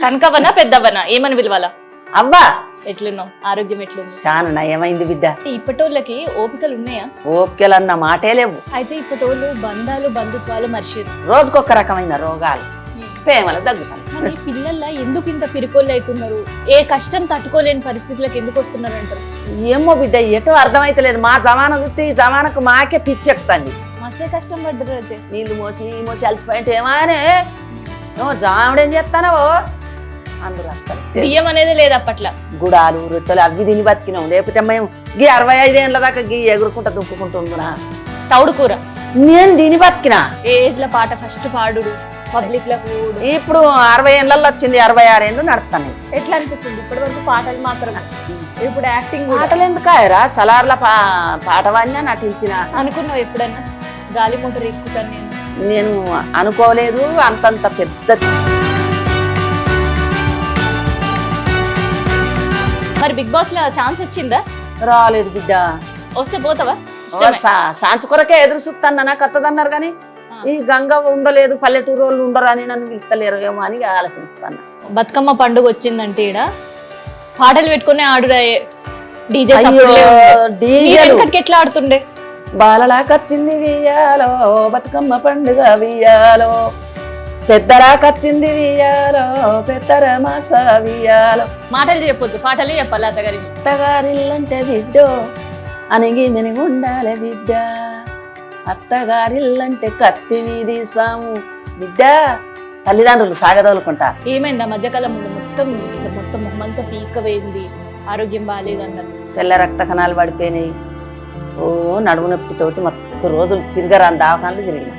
కనకవనా పెద్దవనా ఏమని పిలవాలా? అవ్వా ఎట్లున్నావు? ఆరోగ్యం ఎట్లుంది? చాలా నయమైంది బిడ్డ. ఇప్పటోళ్ళకి ఓపికలు ఉన్నాయా? ఓపికలన్న మాటే లేవు. అయితే ఇప్పటోళ్ళు బంధాలు బంధుత్వాలు మర్చిరు. రోజుకొక రకమైన రోగాలు ప్రేమలు దగ్గుతాయి. కానీ పిల్లల్లా ఎందుకు ఇంత పిరికోళ్ళు అవుతున్నారు? ఏ కష్టం తట్టుకోలేని పరిస్థితులకు ఎందుకు వస్తున్నారు అంటారు? ఏమో బిడ్డ ఎటో అర్థమైతలేదు. మా జమానా చూస్తే ఈ జమానకు మాకే పిచ్చెక్కుతుంది. మస్తే కష్టం పడ్డారు అయితే. నీళ్ళు మోసి ఈ మోసి అలసిపోయింటే ఏమానే నువ్వు జాముడేం చేస్తానో అందరూ వస్తారు. బియ్యం అనేది లేదు అప్పట్లో. గుడాలు రొట్టెలు అవి తిని బతికినాం. లేకపోతే మేము గీ 65 ఏళ్ళ దాకా గీ ఎగురుకుంటా దుక్కుకుంటున్నా. తౌడు కూర నేను తిని బతికినా. ఏ ఏజ్ లో పాట ఫస్ట్ పాడు పబ్లిక్ లో కూడు. ఇప్పుడు 60 ఏళ్ళల్లో వచ్చింది, 66 ఏళ్ళు నడుస్తాను. ఎట్లా అనిపిస్తుంది? ఇప్పటి వరకు పాటలు మాత్రమే, ఇప్పుడు యాక్టింగ్. పాటలు ఎందుకు ఆయరా? సలార్ల పాటవాడినా నటించిన. అనుకున్నావు ఎప్పుడన్నా గాలి మోటార్ ఎక్కుతాను నేను? నేను అనుకోలేదు అంతంత పెద్ద. మరి బిగ్ బాస్ లో ఛాన్స్ వచ్చిందా? రాలేదు బిడ్డ. వస్తే పోతావా? సాంచు కొరకే ఎదురు చూస్తాను. కత్తదన్నారు కానీ ఈ గంగ ఉండలేదు, పల్లెటూరు వాళ్ళు ఉండరు అని నన్ను పిలుస్తలేరు ఏమో అని ఆలోచిస్తాను. బతుకమ్మ పండుగ వచ్చిందంటే ఈడ పాటలు పెట్టుకుని ఆడురా. డీజే ఎట్లా ఆడుతుండే? బాలలాకొచ్చింది వియ్యాలో బతుకమ్మ పండుగ వియ్యాలో, పెద్దరాకొచ్చింది వియ్యాలో పెద్దర మాస వియ్యాలో. మాటలు చెప్పొద్దు, పాటలే చెప్పాలి. అత్తగారిల్లంటే బిడ్డో అనిగి మెనిగి ఉండాలి బిడ్డ, అత్తగారిల్లంటే కత్తి మీది సాము బిడ్డ. తల్లిదండ్రులు సాగదోలుకుంటా. ఏమైంది ఆ మధ్యకాలంలో? మొత్తం మొత్తం మొహమంతా పీక వేయింది, ఆరోగ్యం బాగాలేదన్నారు. తెల్ల రక్త కణాలు పడిపోయినాయి. ఓ నడుము నొప్పితోటి మొత్తం రోజులు తిరగరాని దావకాలు తిరిగిన.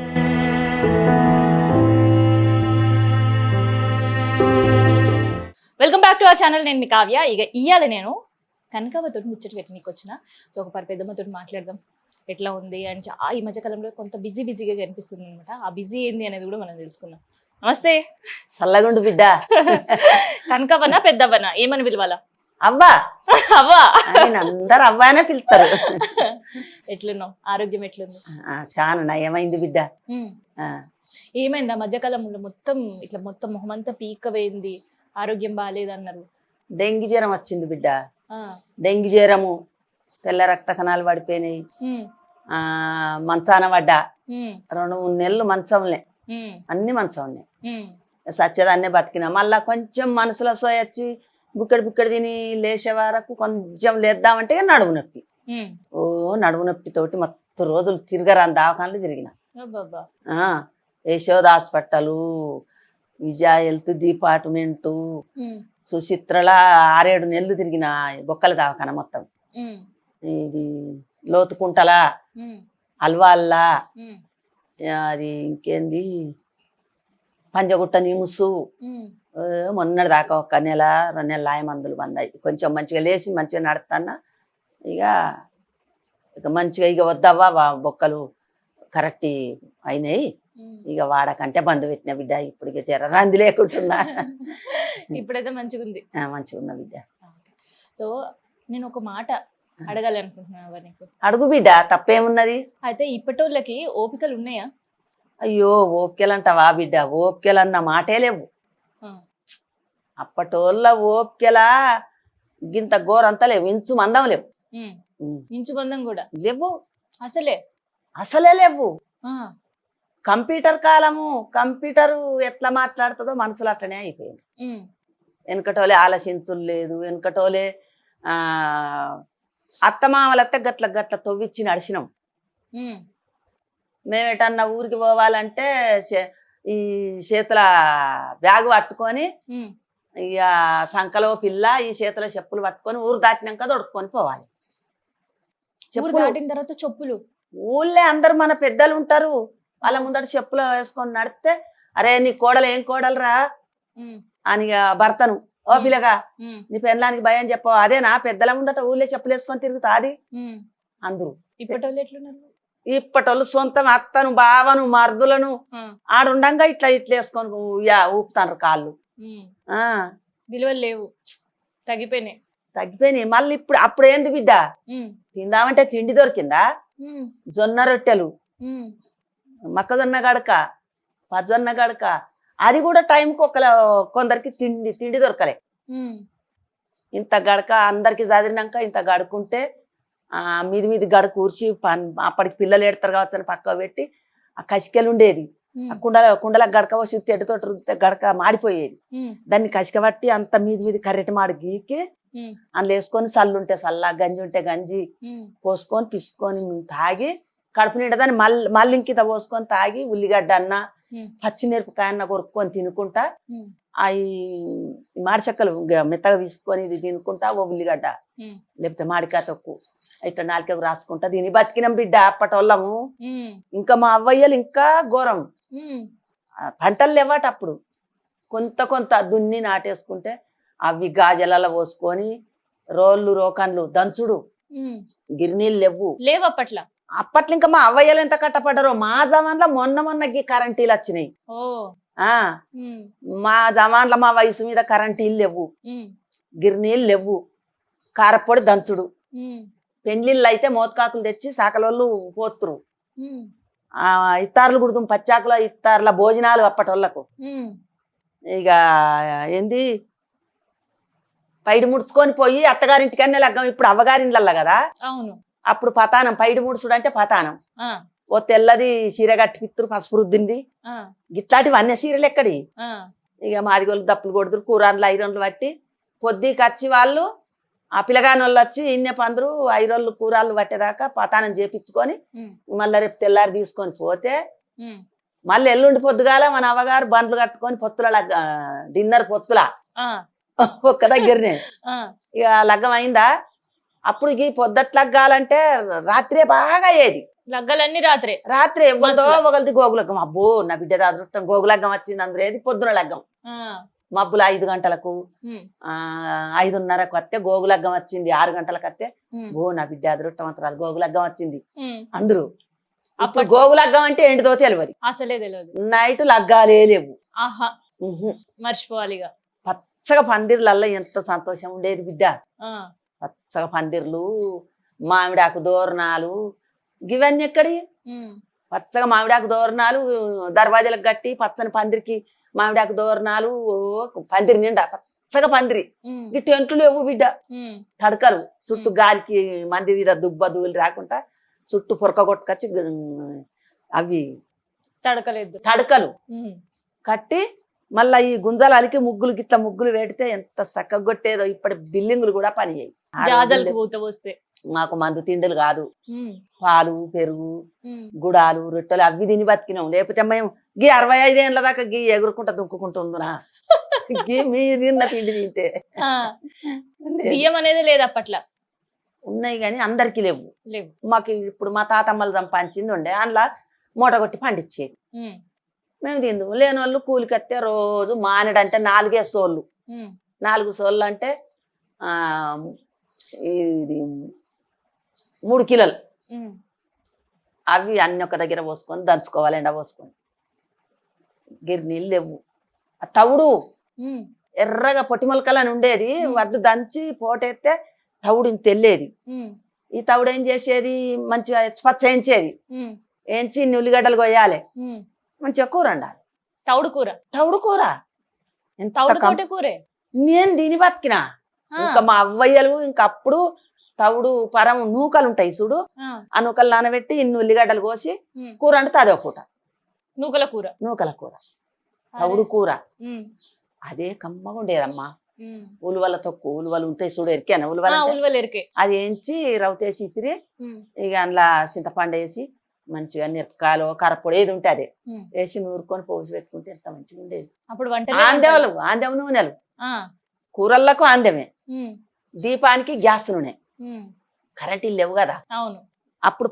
Welcome back to our channel. నేను మీ కావ్య. ఇక ఇయ్యాలి నేను కనకవతోటి ముచ్చట పెట్టనీకి వచ్చిన. సో ఒక పెద్దమ్మతోటి మాట్లాడదాం ఎట్లా ఉంది అని. ఈ మధ్యకాలంలో కొంత బిజీగా కనిపిస్తుంది అనమాట. ఆ బిజీ ఏంది అనేది కూడా మనం తెలుసుకుందాం. నమస్తే. చల్లగుండు బిడ్డ. కనకవనా పెద్దవనా ఏమని పిలవాలా? అవ్వా అవ్వా. అందరు అవ్వానే పిలుస్తారు. ఎట్లున్నావు? ఆరోగ్యం ఎట్లుంది? చాలా నయమైంది బిడ్డ. ఏమైంది ఆ మధ్యకాలంలో? మొత్తం మొహమంతా పీక వేయింది, ఆరోగ్యం బాగాలేదన్నారు. డెంగ్యూ జ్వరం వచ్చింది బిడ్డ. డెంగ్యూ జ్వరము, తెల్ల రక్త కణాలు పడిపోయినాయి. మంచాన పడ్డా. 2-3 నెలలు మంచంలే, అన్ని మంచంలే. సత్యదాన్నే బతికినా. మళ్ళా కొంచెం మనసులో సోయొచ్చి బుక్కడి తిని లేచే వరకు కొంచెం లేద్దామంటే నడుము నొప్పి. ఓ నడుము నొప్పితోటి మొత్తం రోజులు తిరగరాని దావకాలు తిరిగిన. యశోద హాస్పిటల్, విజయ హెల్త్ డిపార్ట్మెంటు, సుచిత్రల 6-7 నెలలు తిరిగిన. బొక్కల దావకాన మొత్తం. ఇది లోతుకుంటల, అల్వాల్లా, అది ఇంకేంది పంజగుట్ట నిముసు. మొన్నటి దాకా 1 నెల 2 నెలలు ఆయ మందులు బందాయి. కొంచెం మంచిగా లేచి మంచిగా నడుస్తాన్నా. ఇక మంచిగా ఇక వద్దవ్వా బొక్కలు కరెక్ట్ అయినాయి, ఇక వాడకంటే బంధు పెట్టిన బిడ్డ. ఇప్పుడు ఇక జర రంది లేకుంటున్నా. ఇప్పుడైతే మంచిగా ఉంది. మంచిగా ఉన్నా బిడ్డ. సో నేను ఒక మాట అడగాలనుకుంటున్నాను నీకు. అడుగు బిడ్డ, తప్పేమున్నది. అయితే ఇప్పటోళ్ళకి ఓపికలు ఉన్నాయా? అయ్యో ఓపికలు అంటావా బిడ్డ? ఓపికలు అన్న మాటే లేవు. అప్పటోళ్ళ ఓపికలా గింత గోరంతా లేవు. ఇంచు మందం లేవు. ఇంచు మందం కూడా లేవు. అసలే లేవు. కంప్యూటర్ కాలము. కంప్యూటర్ ఎట్లా మాట్లాడుతుందో మనసులో అట్లనే అయిపోయింది. వెనకటోలే ఆలోచించులు లేదు. వెనకటోలే అత్తమామలత్తే గట్ల తవ్విచ్చి నడిచినాం. మేమేటన్నా ఊరికి పోవాలంటే ఈ చేతుల బ్యాగ్ పట్టుకొని, ఇక సంకలో పిల్ల, ఈ చేతుల చెప్పులు పట్టుకొని ఊరు దాటినాక దొడుక్కొని పోవాలి. దాటిన తర్వాత చెప్పులు ఊళ్ళే అందరు మన పెద్దలు ఉంటారు, వాళ్ళ ముందట చెప్పులు వేసుకొని నడిస్తే, అరే నీ కోడలు ఏం కోడలురా అని భర్తను, ఓ పిల్లగా నీ పెళ్ళానికి భయం చెప్పవు, అదేనా పెద్దల ముందట ఊళ్ళే చెప్పులు వేసుకొని తిరుగుతా అది అందరూ. ఇప్పటోళ్ళు సొంతం అత్తను బావను మర్దులను ఆడుండంగా ఇట్లా వేసుకొని ఊపుతారు కాళ్ళు. విలువలు లేవు, తగ్గిపోయినాయి. మళ్ళీ అప్పుడు ఏంది బిడ్డ? తిందామంటే తిండి దొరికిందా? జొన్న రొట్టెలు, మొక్కజొన్న గడక, పజొన్న గడక, అది కూడా టైంకి కొందరికి తిండి దొరకలే. ఇంత గడక అందరికి చదివినాక ఇంత గడుకుంటే మీది గడ కూర్చి అప్పటికి పిల్లలు ఎడతారు కావచ్చు అని పక్క పెట్టి ఆ కసికలు ఉండేది. ఆ కుండలకు గడక పోసి తెడ్డుతో గడక మాడిపోయేది. దాన్ని కసిక పట్టి అంత మీది కర్రెటి మాడి గీకి అందులో వేసుకొని సల్లు ఉంటే సల్ల, గంజి ఉంటే గంజి పోసుకొని పిసుకొని తాగి కడుపు నిండా దాన్ని మళ్ళీ ఇంకిత పోసుకొని తాగి ఉల్లిగడ్డ అన్న పచ్చిమిరపకాయ అన్న కొరుక్కొని తినుకుంటా అవి మాడి చెక్కలు మెత్తగా తీసుకొని ఇది తినుకుంటా ఓ ఉల్లిగడ్డ లేకపోతే మాడికాయ తొక్కు ఇట్లా నాలుకకు రాసుకుంటా దీని బతికినాం బిడ్డ అప్పటోళ్ళము. ఇంకా మా అవ్వయ్యలు ఇంకా ఘోరం. పంటలు లేవాట అప్పుడు. కొంత దున్ని నాటేసుకుంటే అవి గాజలలో పోసుకొని రోకన్లు దంచుడు. గిరినీళ్ళు లేవు అప్పట్లో. ఇంకా మా అవ్వయ్యలు ఎంత కట్టపడ్డారో. మా జమాన్లో మొన్న కరెంటీలు వచ్చినాయి. మా జమాన్లో మా వయసు మీద కరెంటీలు లేవు, గిరినీళ్ళు లేవు, కారపొడి దంచుడు. పెండ్లిళ్ళు అయితే మోతకాకులు తెచ్చి సాకలోళ్ళు పోతురు. ఇత్తార్లు కుడుతాం పచ్చాకుల ఇత్తార్ల భోజనాలు అప్పటోళ్ళకు. ఇక ఏంది పైడి ముడుచుకొని పోయి అత్తగారింటికన్నా లగ్గం. ఇప్పుడు అవ్వగారింట్లల్లా కదా. అప్పుడు పతానం, పైడి ముడుచుడు అంటే పతానం. ఓ తెల్లది చీర కట్టి పిత్తురు, పసుపు రుద్దింది, ఇట్లాంటివి అన్ని చీరలు ఎక్కడి. ఇక మాదిగోళ్ళు దప్పులు కొడుతురు, కూరన్లు ఐరన్లు పట్టి పొద్దుకి వచ్చి వాళ్ళు ఆ పిల్లగాని వాళ్ళు వచ్చి ఇన్నే పందురు ఐరోళ్ళు కూరళ్ళు పట్టేదాకా పతానం చేపించుకొని మళ్ళీ రేపు తెల్లారి తీసుకొని పోతే మళ్ళీ ఎల్లుండి పొద్దుగాల మన అవ్వగారు బండ్లు కట్టుకొని పొత్తుల డిన్నర్ పొత్తుల ఒక్క దగ్గరనే. ఇక లగ్గం అయిందా. అప్పుడు ఈ పొద్దట్ లగ్గాలంటే రాత్రే బాగా అయ్యేది. లగ్గలన్నీ రాత్రే ఒకరిది గోగులగ్గం. అబ్బో నా బిడ్డ అదృష్టం, గోగులగ్గం వచ్చింది. అందులో ఏది పొద్దున లగ్గం. మబ్బులు 5 గంటలకు 5:30కు వస్తే గోగులగ్గం వచ్చింది. 6 గంటలకు వస్తే ఓ నా బిడ్డ అదృష్టవంతరాలు గోగులగ్గం వచ్చింది అందరూ. అప్పుడు గోగులగ్గం అంటే ఏంటిదో తెలియదు, అసలే తెలియదు. నైట్ లగ్గాలే లేవు, మర్చిపోవాలి. పచ్చగా పందిర్లల్లో ఎంత సంతోషం ఉండేది బిడ్డ. పచ్చగా పందిర్లు, మామిడాకు దోరణాలు, ఇవన్నీ ఎక్కడి. పచ్చగా మామిడాకు దోరణాలు దర్వాజలకు కట్టి పచ్చని పందిరికి మామిడాకు దోరణాలు, పందిరి నిండా పచ్చగా పందిరి. ఈ టెంట్లు లేవు బిడ్డ, తడకలు చుట్టూ గాలికి మంది మీద దుబ్బ దూలు రాకుండా చుట్టూ పొరక కొట్టుకొచ్చి అవి తడకలు కట్టి మళ్ళా ఈ గుంజాలు అలికి ముగ్గులు గిట్ల ముగ్గులు పెడితే ఎంత చక్కగా కొట్టేదో. ఇప్పటి బిల్డింగులు కూడా పని అయ్యాయి. మాకు మందు తిండులు కాదు, పాలు పెరుగు గుడాలు రొట్టెలు అవి తిని బతికినాం. లేకపోతే మేము గీ 65 ఏళ్ళ దాకా గీ ఎగురుకుంటా దుక్కుకుంటుందినా గీ మీరు తిన్న తిండి తింటే. బియ్యం అనేది లేదు అప్పట్లో. ఉన్నాయి కానీ అందరికి లేవు. మాకు ఇప్పుడు మా తాతమ్మలు సంపాదించింది ఉండే, అందులో మూట కొట్టి పండించేది. మేము తిందు. లేని వాళ్ళు కూలికత్తే రోజు మానేడంటే 4 సోళ్ళు. 4 సోళ్ళు అంటే ఇది 3 కిలోలు. అవి అన్ని ఒక దగ్గర పోసుకొని దంచుకోవాలి, ఎండ పోసుకొని. గిరినీళ్ళు లేవు. ఆ తవుడు ఎర్రగా పొట్టిమొలకలు అని ఉండేది, వడ్లు దంచి పోటెత్తే తవుడు ఇంత తెల్లేది. ఈ తవుడు ఏం చేసేది, మంచిగా పచ్చ వేయించేది. వేయించి ఉల్లిగడ్డలు కొయ్యాలి, మంచిగా కూర వండాలి. తవుడు కూర నేను దీని బతికినా. ఇంకా మా అవ్వయ్యలు ఇంకా అప్పుడు తవుడు పరం నూకలు ఉంటాయి చూడు, ఆ నూకలు నానబెట్టి ఇన్ని ఉల్లిగడ్డలు కోసి కూర వండితే అదే పూట నూకల కూర తవుడు కూర. అదే కమ్మగా ఉండేదమ్మా. ఉలువల తొక్కు, ఉలువలు ఉంటాయి చూడు, ఎరికేనా ఉలువలు? అది వేయించి రవ్వేసి ఇసిరి ఇక అందులో చింతపండు వేసి మంచిగా మిరపకాయలు కారపొడి ఏది ఉంటే అదే వేసి నూరుకొని పోసి పెట్టుకుంటే ఎంత మంచిగా ఉండేది. ఆందెం నూనెలు కూరలకు ఆందెమే, దీపానికి గ్యాస్ నూనె. కరెంటీలు లేవు కదా. అప్పుడు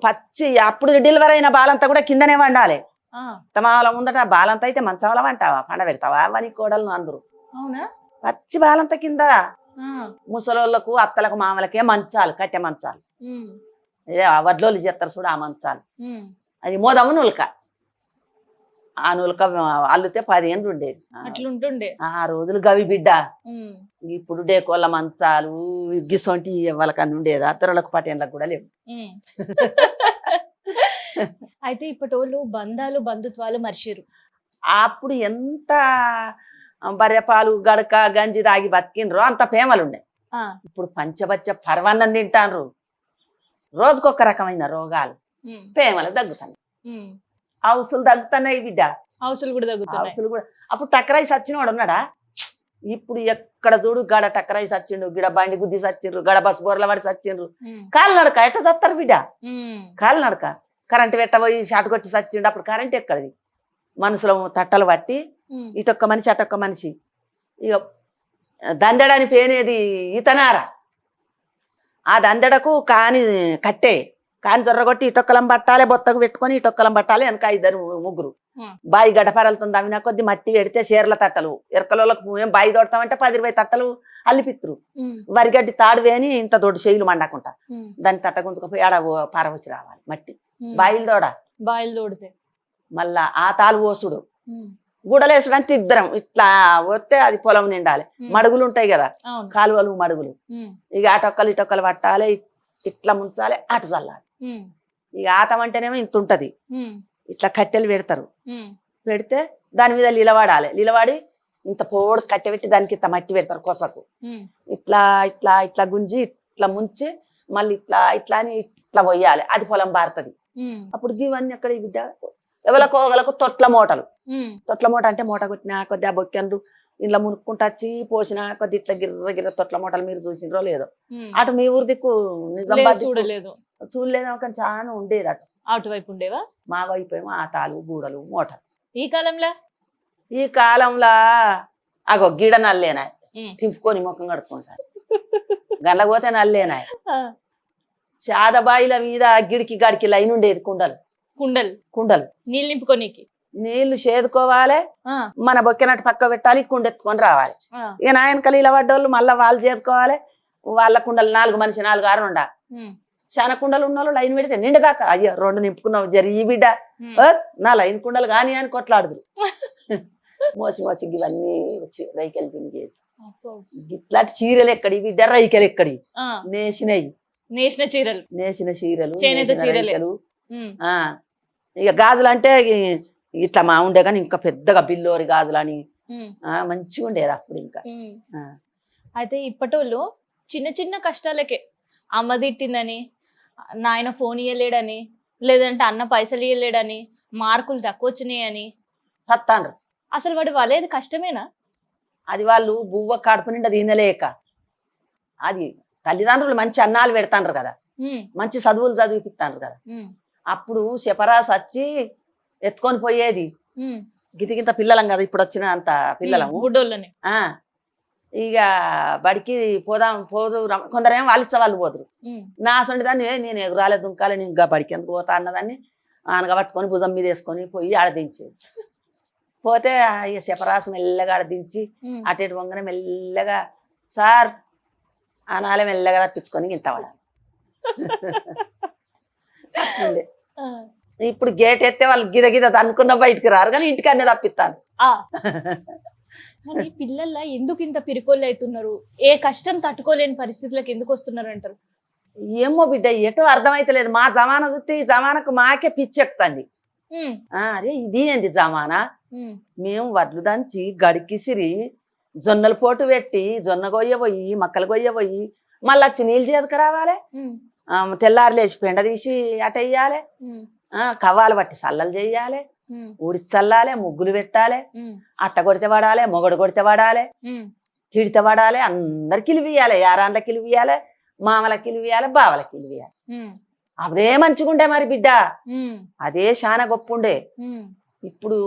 అప్పుడు డెలివరీ అయిన బాలంతా కూడా కిందనే వండాలి. తమాల ముందట బాలంతా అయితే మంచంలో వంటావా, పండ పెడతావా అని కోడలు అందరూ. పచ్చి బాలంతా కింద. ముసలోళ్ళకు అత్తలకు మామలకే మంచాలు, కట్టె మంచాలు, వడ్లోళ్ళు చేస్తారు చూడు ఆ మంచాలు. అది మోదము నులక. ఆ నులక అల్లుతే 10 ఏళ్ళు ఉండేది. ఆ రోజులు గవి బిడ్డ. ఇప్పుడు డేకోళ్ళ మంచాలు గిసొంటి వాళ్ళకన్నా ఉండేది, అత్తరులకు పటేళ్ళకు కూడా లేవు. అయితే ఇప్పటోళ్ళు బంధాలు బంధుత్వాలు మర్చిరు. అప్పుడు ఎంత బర్రెపాలు గడక గంజి తాగి బతికినరో అంత ప్రేమలు ఉండే. ఆ, ఇప్పుడు పంచబచ్చ పరవాన్నం తింటారు, రోజుకొక రకమైన రోగాలు, ఉమ్, ప్రేమలు తగ్గుతున్నాయి, ఉమ్. హౌసులు తగ్గుతున్నాయి బిడ్డ, హౌసులు కూడా తగ్గుతున్నాయి. హౌసులు కూడా. అప్పుడు టక్కరాయి సచ్చినవాడు ఉన్నాడా? ఇప్పుడు ఎక్కడ చూడు గడ టక్కరాయి సచ్చిండు, గిడ బండి గుద్ది సచ్చిండ్రు, గడ బస్ బోర్ల పడి సచ్చిండ్రు. ఉమ్, కాలు నడక ఎట్లా చస్తారు బిడ్డ? ఉమ్, కాలు నడక. కరెంటు పెట్టబోయి షాట్ కొట్టి సచ్చిండు, అప్పుడు కరెంట్ ఎక్కడిది? మనసులో తట్టలు పట్టి ఉమ్, ఇటొక్క మనిషి అటొక్క మనిషి. ఇక దందడని పేనేది ఈతనార, ఆ దందడకు కాని కట్టే, కాని జొర్రగొట్టి ఇటొక్కలం పట్టాలి, బొత్తకు పెట్టుకొని ఇటొక్కలం పట్టాలి, వెనక ఇద్దరు ముగ్గురు. ఉమ్. బాయి గడపరలతో తవ్వినా కొద్ది మట్టి పెడితే చీరల తట్టలు, ఎరకలకు ఏం బాయి తోడతామంటే 10-20 తట్టలు అల్లిపిత్తురు. ఉమ్, వరిగడ్డి తాడు వేని ఇంత దొడ్డు చేయిలు మండకుండా ఉమ్, దాన్ని తట్ట గుంతుకుపోయి ఆడ పారవచ్చి రావాలి మట్టి, ఉమ్. బాయిలు తోడ. బాయిలు తోడితే మళ్ళా ఆ తాలు పోసుడు, ఉమ్, గుడలేసుడు అంటే ఇద్దరం ఇట్లా వస్తే అది పొలం నిండాలి. ఉమ్. మడుగులు ఉంటాయి కదా, అవును. కాలువలు మడుగులు, ఉమ్, ఇక అటొక్కలు ఇటొక్కలు పట్టాలి, ఇట్లా ముంచాలి, అటు చల్లాలి. ఉమ్, ఇక ఆతం అంటేనేమో ఇంత ఉంటది, ఉమ్, ఇట్లా కట్టెలు పెడతారు, ఉమ్, పెడితే దాని మీద నిలబడాలి, నిలబడి ఇంత పోడు కట్టె పెట్టి దానికి ఇంత మట్టి పెడతారు కొసకు, ఉమ్, ఇట్లా ఇట్లా ఇట్లా గుంజి ఇట్లా ముంచి మళ్ళీ ఇట్లా ఇట్లా అని ఇట్లా పోయాలి, అది పొలం బారుతుంది. ఉమ్, అప్పుడు ఇవన్నీ అక్కడ బిడ్డ ఎవరికో ఒకలకు తొట్ల మూటలు, ఉమ్, తొట్ల మూట అంటే మూట కొట్టినా కొద్ది ఆ బొక్కెందు ఇంట్లో మునుక్కుంటూ వచ్చి పోసిన కొద్ది ఇట్లా గిర్ర గిర్ర తొట్ల మూటలు మీరు చూసినరో లేదో. ఉమ్. అటు మీ ఊరి దిక్కు లేదు, నిజామాబాద్ దిక్కు చూడలేదు. చూడలేదు, ఒక చాలా ఉండేది అటు. అటువైపు ఉండేవా? మా వైపు ఏమో ఆటాలు గూడలు మూటలు. ఈ కాలంలో ఈ కాలంలో అగో గిడ నల్లేనాయి, ఉమ్. తిప్పుకొని ముఖం కడుక్కుంటారు, గల్లపోతే నల్లేనాయి. ఆ, శాదబాయిల మీద గిడికి గడికి లైన్ ఉండేది, కుండలు కుండలు కుండలు నీళ్ళు నింపుకోనీకి. నీళ్లు చేదుకోవాలి, ఆ, మన బొక్కెనట్టు పక్క పెట్టాలి, కుండెత్తుకొని రావాలి. ఆ, ఇక నాయనకలు ఇలా పడ్డోళ్ళు మళ్ళీ వాళ్ళు చేదుకోవాలి, వాళ్ళ కుండలు 4 మనిషి 4 6 ఉండా. ఉమ్, చాలా కుండలు ఉన్న వాళ్ళు లైన్ పెడితే నిండుదాకా అయ్యో 2 నింపుకున్నావు జరి ఈ బిడ్డ, ఉమ్. నా లైన్ కుండలు కాని అని కొట్లాడుదురు. మోసి మోసి ఇవన్నీ రైకెలు తిరిగేది. అబ్బో. ఇట్లాంటి చీరలు ఎక్కడి బిడ్డ, రైకెలు ఎక్కడి, ఆ, నేసినవి, నేసిన చీరలు, నేసిన చీరలు, చేనేత నేసిన చీరలే. రైకెలు. ఉమ్, ఆ ఇక గాజులు అంటే ఇట్లా మా ఉండే కానీ ఇంకా పెద్దగా బిల్లోరి గాజులు అని ఉమ్, మంచిగా ఉండేది అప్పుడు ఇంకా. ఉమ్. ఆ. అయితే ఇప్పటోళ్ళు చిన్న చిన్న కష్టాలకే అమ్మ తిట్టిందని, నాయన ఫోన్ ఇయ్యలేడని, లేదంటే అన్న పైసలు ఇయ్యలేడని, మార్కులు తక్కువ వచ్చినాయని, సత్తాండ్రు. అసలు వాడు వాళ్ళేది కష్టమేనా? అది వాళ్ళు బువ్వ కడుపు నిండా తినలేక, అది తల్లిదండ్రులు మంచి అన్నాలు పెడతాండ్రు కదా, ఉమ్, మంచి చదువులు చదివిపిస్తాండ్రు కదా. ఉమ్, అప్పుడు శపరాస్ వచ్చి ఎత్తుకొని పోయేది, ఉమ్, గితగిత పిల్లలం కదా ఇప్పుడు వచ్చిన అంత పిల్లలము. గుడ్డోళ్ళని. ఆ ఇక బడికి పోదు కొందరేమో వాళ్ళు ఇచ్చే వాళ్ళు పోదురు. ఉమ్, నా అసంటి దాన్ని నేను ఎగురాలే దుంకాలే, నేను ఇంకా బడికి ఎందుకు పోతా అన్నదాన్ని ఆనగా పట్టుకొని భుజం మీద వేసుకొని పోయి ఆడదించేది. పోతే ఇక శపరాసు మెల్లగా ఆడదించి ఉమ్. అటు ఇటు వంగనే మెల్లగా సార్ అనాలే మెల్లగా తప్పించుకొని ఇంత పడాలి. అట్లుండే. ఆ, ఇప్పుడు గేట్ ఎత్తే వాళ్ళు గిద గిద అనుకున్న బయటికి రారు, కానీ ఇంటికి అన్నీ తప్పిస్తాను. ఆ. మరి పిల్లల ఎందుకు ఇంత పిరికోళ్ళు అవుతున్నారు? ఏ కష్టం తట్టుకోలేని పరిస్థితులకు ఎందుకు వస్తున్నారు అంటారు? ఏమో బిడ్డ ఎటో అర్థమైతలేదు. మా జమానా చూస్తే ఈ జమానకు మాకే పిచ్చెక్కుతుంది. ఉమ్, అరే ఇది ఏంటి జమానా, ఉమ్, మేము వడ్లు దంచి గడికిసిరి జొన్నల పోటు పెట్టి జొన్న గొయ్యబోయి మక్కలు గొయ్యబోయి మళ్ళీ వచ్చి నీళ్ళు చేదుకు రావాలి, ఉమ్, తెల్లారు లేచి పెండ తీసి అటెయ్యాలి, ఉమ్, కవ్వాలు పట్టి సల్లలు చెయ్యాలి, ఉమ్, ఊడి చల్లాలి, ముగ్గులు పెట్టాలి, ఉమ్, అట్ట కొడితే పడాలి, మొగడు కొడితే పడాలి, ఉమ్, తిడితే పడాలి, అందరికి ఇలివియాలి, యారాండ్లకి ఇలివియాలి, మామలకి ఇలివియాలి, బావలకి ఇలివియాలి. ఉమ్, అదే మంచిగుండే మరి బిడ్డ, ఉమ్, అదే చాలా గొప్ప ఉండే. ఉమ్, ఇప్పుడు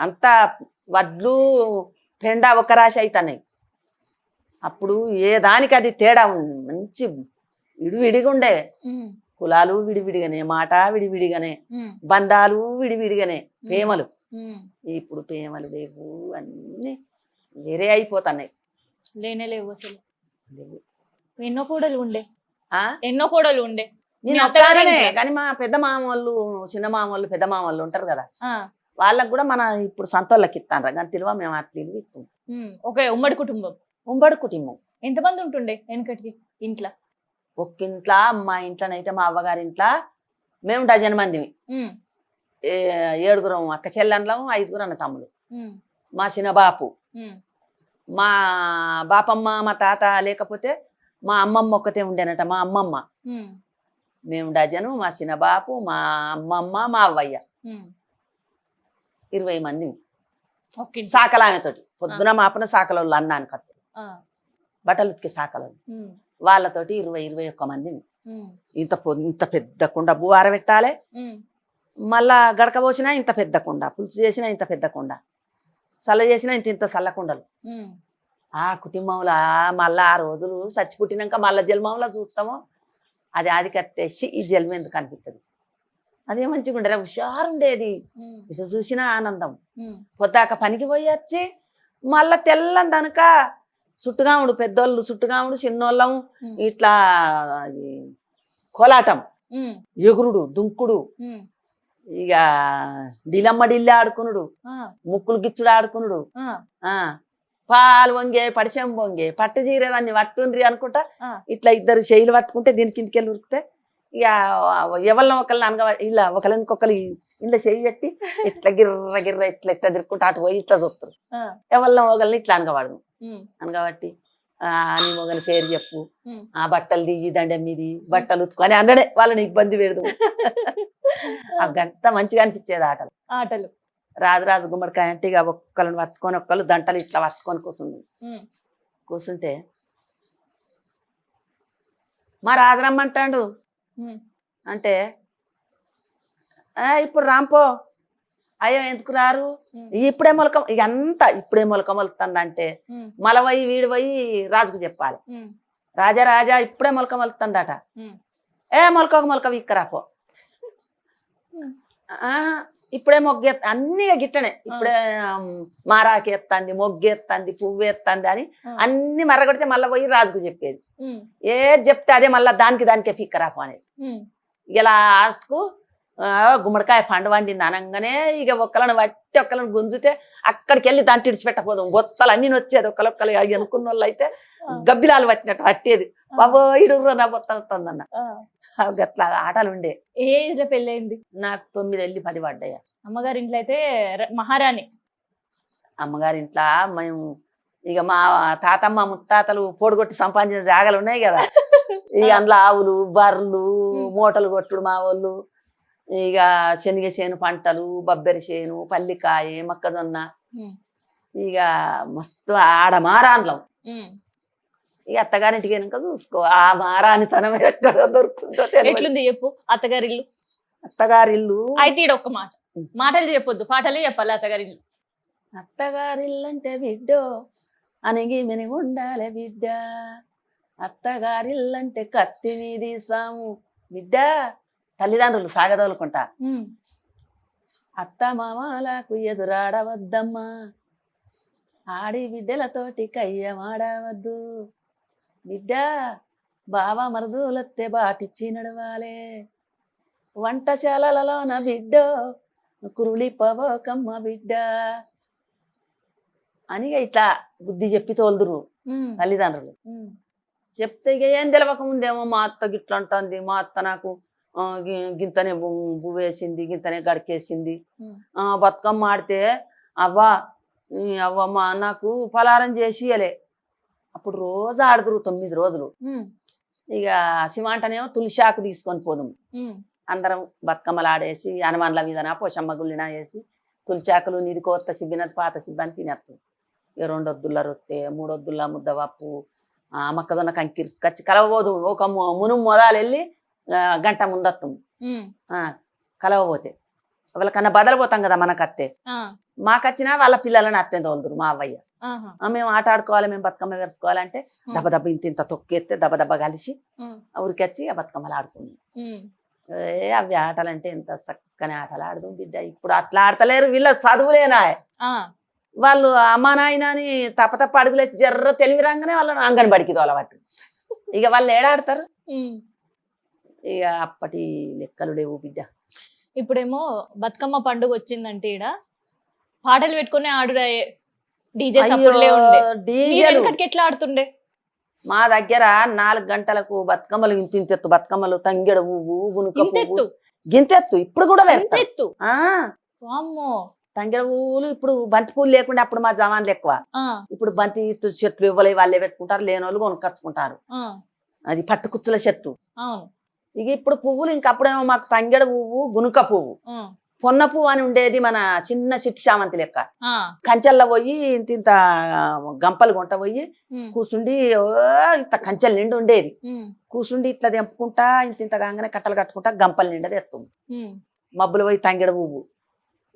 అంతా వడ్లు పెండ ఒక రాశి అవుతున్నాయి. అప్పుడు ఏ దానికి అది తేడా ఉంది, మంచి విడివిడిగా ఉండే. ఉమ్, కులాలు విడివిడిగానే, మాట విడివిడిగానే, ఉమ్, బంధాలు విడివిడిగానే, ప్రేమలు. ఉమ్. ఇప్పుడు ప్రేమలు లేవు, అన్నీ వేరే అయిపోతున్నాయి. లేనే లేవు అసలు. లేవు. ఎన్నో కోడలు ఉండే, ఆ? ఎన్నో కోడలు ఉండే. నేను మీ అత్తగారి ఒక్కదానే, ఇంట్లో? కానీ మా పెద్ద మామ వాళ్ళు చిన్న మామ వాళ్ళు పెద్ద మామ వాళ్ళు ఉంటారు కదా, ఆ, వాళ్ళకు కూడా మన ఇప్పుడు సంతోళ్ళకి ఇస్తాను కానీ తెలివ మేము అట్లా ఇస్తాం. ఓకే. ఉమ్మడి కుటుంబం. ఉమ్మడి కుటుంబం. ఎంతమంది ఉంటుండే వెనకటికి ఇంట్లో? ఒక్క ఇంట్లో మా ఇంట్లోనైతే మా అవ్వగారి ఇంట్లో మేము 12 మందిమి. ఉమ్, ఏడుగురం అక్క చెల్లెండ్లం, 5 అన్న తమ్ముడు. ఉమ్, మా చిన్న బాపు, ఉమ్, మా బాపమ్మ మా తాత లేకపోతే మా అమ్మమ్మ ఒక్కతే ఉండేనట, మా అమ్మమ్మ. ఉమ్, మేము డజను, మా చిన్న బాపు, మా అమ్మమ్మ, మా అవ్వయ్య, ఉమ్. 20 మంది. ఓకే. సాకలు ఆమెతోటి పొద్దున మాపన సాకలోళ్ళు అన్నానికి వస్తారు, ఆ, బట్టలు ఉతికే సాకలోళ్ళు, ఉమ్, వాళ్ళతోటి 20-21 మంది. ఉమ్, ఇంత పెద్ద కుండ బువార పెట్టాలి, ఉమ్, మళ్ళా గడక పోసినా ఇంత పెద్ద కుండ, పులుసు చేసినా ఇంత పెద్ద కుండ, చల్ల చేసినా ఇంత చల్ల కుండలు. ఉమ్, ఆ కుటుంబంలో మళ్ళా ఆ రోజులు చచ్చి పుట్టినాక మళ్ళా జన్మంలో చూస్తామో అది కట్టేసి ఈ జన్మ ఎందుకు అనిపిస్తుంది. అదే మంచిగా ఉండేది, హుషారు ఉండేది, ఉమ్, ఇటు చూసినా ఆనందం. ఉమ్, పొద్దాక పనికి పోయి వచ్చి మళ్ళా తెల్లందనక చుట్టుగాముడు, పెద్దోళ్ళు చుట్టుగాముడు, చిన్నోళ్ళం ఉమ్, ఇట్లా అది కోలాటం, ఉమ్, ఎగురుడు, దుంకుడు, ఉమ్, ఇక డిలమ్మ డిల్లి ఆడుకునుడు, ఆ, ముక్కులు గిచ్చుడు ఆడుకునుడు, ఆ, పాలు వంగే పడిచెం వంగే పట్టు చీర దాన్ని పట్టుండ్రి అనుకుంటా ఆ. ఇట్లా ఇద్దరు చేయిలు పట్టుకుంటే దీని కిందికి వెళ్ళి ఉరికితే ఇక ఎవరిని ఒకళ్ళని అనగా ఇలా ఒకళ్ళనికొకరు ఇలా చేయి పెట్టి ఇట్లా గిర్ర గిర్ర ఇట్లా తిరుక్కుంటా అటు పోయి ఇట్లా చూస్తారు. ఆ, ఎవరిని ఒకళ్ళని ఇట్లా అనగవాడు, ఉమ్, అనగబట్టి నీ మొగని పేరు చెప్పు, ఉమ్. ఆ బట్టలు దిగి దండం మీది బట్టలు ఉతుకొని అనడే వాళ్ళని ఇబ్బంది పెడదు. ఆ గంట మంచిగా అనిపించేది ఆటలు. ఆటలు. రాజు గుమ్మడికాయ అంటే ఇక ఒక్కళ్ళని పట్టుకొని ఒక్కళ్ళు దంటలు ఇట్లా పట్టుకొని కూర్చుంది. ఉమ్, కూర్చుంటే మా రాజరమ్మంటాడు ఉమ్, అంటే ఇప్పుడు రాంపో, అయ్యో ఎందుకు రారు, ఉమ్, ఇప్పుడే మొలక ఇక అంతా ఇప్పుడే మొలక మొలుతుందంటే ఉమ్, మలవయి వీడు పోయి రాజుకు చెప్పాలి, ఉమ్, రాజా ఇప్పుడే మొలక మొలుతుందట, ఉమ్, మొలక విక్కరాపో, ఉమ్. ఇప్పుడే మొగ్గే అన్నీ గిట్టనే, ఇప్పుడే మారాకి ఎత్తంది, మొగ్గెత్తంది, పువ్వు ఎత్తంది అని అన్ని మర్రగొడితే మళ్ళీ పోయి రాజుకు చెప్పేది. ఉమ్, ఏది చెప్తే అదే మళ్ళీ దానికే ఫిక్కరాపు అనేది. ఉమ్, ఇలా లాస్ట్కు గుమ్మడికాయ పండు వండింది అనగానే ఇక ఒక్కళ్ళని వట్టి ఒక్కళ్ళని గుంజితే అక్కడికి వెళ్ళి దాంట్లో ఇడిచిపెట్టపోదాం, గొత్తలు అన్ని వచ్చేది, ఒక్కళ్ళొక్కలు అనుకున్న వాళ్ళు అయితే గబ్బిలాలు పట్టినట్టు పట్టేది. బాబో ఇడుగురు నా బొత్తలుతుందన్న, అట్లా ఆటలు ఉండే. ఏ ఏజ్ లో పెళ్ళయింది? నాకు 9 10 పడ్డాయి. అమ్మగారి ఇంట్లో అయితే మహారాణి. అమ్మగారి ఇంట్లో మేము ఇక మా తాతమ్మ ముత్తాతలు పోడుగొట్టి సంపాదించిన జాగాలు ఉన్నాయి కదా, ఇక అందులో ఆవులు బర్రెలు మూటలు కొట్టుడు మా వాళ్ళు, ఇక శనగ చేను పంటలు, బొబ్బరి చేను, పల్లికాయ, మొక్కజొన్న, ఇక మస్తు ఆడ మారాన్లం. ఇక అత్తగారింటికి వెనుక చూసుకో ఆ మారానితనం ఎక్కడ దొరుకుతుందో ఎట్లుంది చెప్పు అత్తగారి ఇల్లు. అత్తగారిల్లు అయితే ఈడ ఒక్క మాట, మాటలు చెప్పొద్దు, పాటలే చెప్పాలి. అత్తగారిల్లు, అత్తగారిల్లంటే బిడ్డో అనిగి మెనిగి ఉండాలి బిడ్డ, అత్తగారిల్లంటే కత్తి మీది సాము బిడ్డ, తల్లిదండ్రులు సాగదోలుకుంటా, అత్త మామలకు ఎదురాడవద్దమ్మా, ఆడి బిడ్డలతోటి కయ్యమాడవద్దు బిడ్డ, బావ మరుదులొత్తే బాటిచ్చి నడవాలే, వంటశాలలోన బిడ్డో కురులిపవోకమ్మ బిడ్డ అని ఇట్లా బుద్ధి చెప్పి తోలుదురు తల్లిదండ్రులు. చెప్తే ఇక ఏం తెలవకముందేమో మా అత్త గిట్ల అంటుంది, మా అత్త నాకు గింతనే బువ్వేసింది, గింతనే గడికేసింది, బతుకమ్మ ఆడితే అవ్వమ్మ నాకు పలారం చేసి ఇయలే. అప్పుడు రోజు ఆడుదురు 9 రోజులు. ఇక సిమాంటనేమో తులిశాకు తీసుకొని పోదుము, అందరం బతుకమ్మలు ఆడేసి హనుమాన్ల మీదన పోషమ్మ గుళ్ళిన వేసి తులిచాకులు నీది కొత్త సిబ్బినట్టు పాత సిబ్బని తినేస్తాం. ఇక 2 వద్దుల రొట్టె, 3 వద్దుల ముద్దపప్పు, మొక్కజొన్న కంకిరిసుకొచ్చి కలవబోదు. ఒక మొదలు వెళ్ళి గంట ముందత్తం కలవబోతే వాళ్ళకన్నా బదలిపోతాం కదా మనకత్తే, మాకచ్చినా వాళ్ళ పిల్లలని అత్తే తోలుదురు మా అవ్వయ్య. మేము ఆట ఆడుకోవాలి, మేము బతుకమ్మ వేసుకోవాలంటే దెబ్బ ఇంత తొక్కేస్తే దెబ్బ కలిసి ఊరికొచ్చి బతుకమ్మలు ఆడుకున్నాం. అవి ఆటలంటే ఎంత చక్కని ఆటలు ఆడదు బిడ్డ. ఇప్పుడు అట్లా ఆడతలేరు, వీళ్ళ చదువులేనా, వాళ్ళు అమ్మా నాయనని తప్ప అడుగులేసి జర్ర తెలివి రాగానే వాళ్ళని అంగన్బడికి తోలబట్టు. ఇక వాళ్ళు ఏడాడతారు, ఇక అప్పటి లెక్కలు లేవు బిడ్డ. ఇప్పుడేమో బతుకమ్మ పండుగ వచ్చిందంటే ఈడ పాటలు పెట్టుకుని ఆడుడే, డీజే సపోర్ట్లే ఉండే. ఎట్లా ఆడుతుండే? మా దగ్గర 4 గంటలకు బతుకమ్మలు ఇంతెత్తు బతుకమ్మలు, తంగెడ పువ్వు, గునుక పువ్వు గింతెత్తు ఇప్పుడు కూడా ఎంత పెడతారు. ఎత్తు ఆ వామ్మో తంగెడ పువ్వులు ఇప్పుడు బంతి పూలు లేకుండా అప్పుడు మా జవాన్లు ఎక్కువ. ఆ, ఇప్పుడు బంతి చెట్లు ఇవ్వలే వాళ్ళే పెట్టుకుంటారు, లేని వాళ్ళు కొనుక్కొచ్చుకుంటారు. ఆ, అది పట్టుకుచ్చుల చెట్టు. అవును. ఇక ఇప్పుడు పువ్వులు ఇంక అప్పుడేమో మాకు తంగెడ పువ్వు, గునుక పువ్వు, ఆ, పొన్న పువ్వు అని ఉండేది మన చిన్న చిట్టి చామంతి లెక్క. ఆ, కంచెల్లో పోయి ఇంత గంపలు గుంట పోయి ఉమ్, కూసుండి ఇంత కంచెల నిండి ఉండేది. ఉమ్, కూసుండి ఇట్లా తెంపుకుంటా ఇంత కాగానే కట్టలు కట్టుకుంటా గంపల నిండా తెస్తుంది. ఉమ్, మబ్బులు పోయి తంగెడ పువ్వు,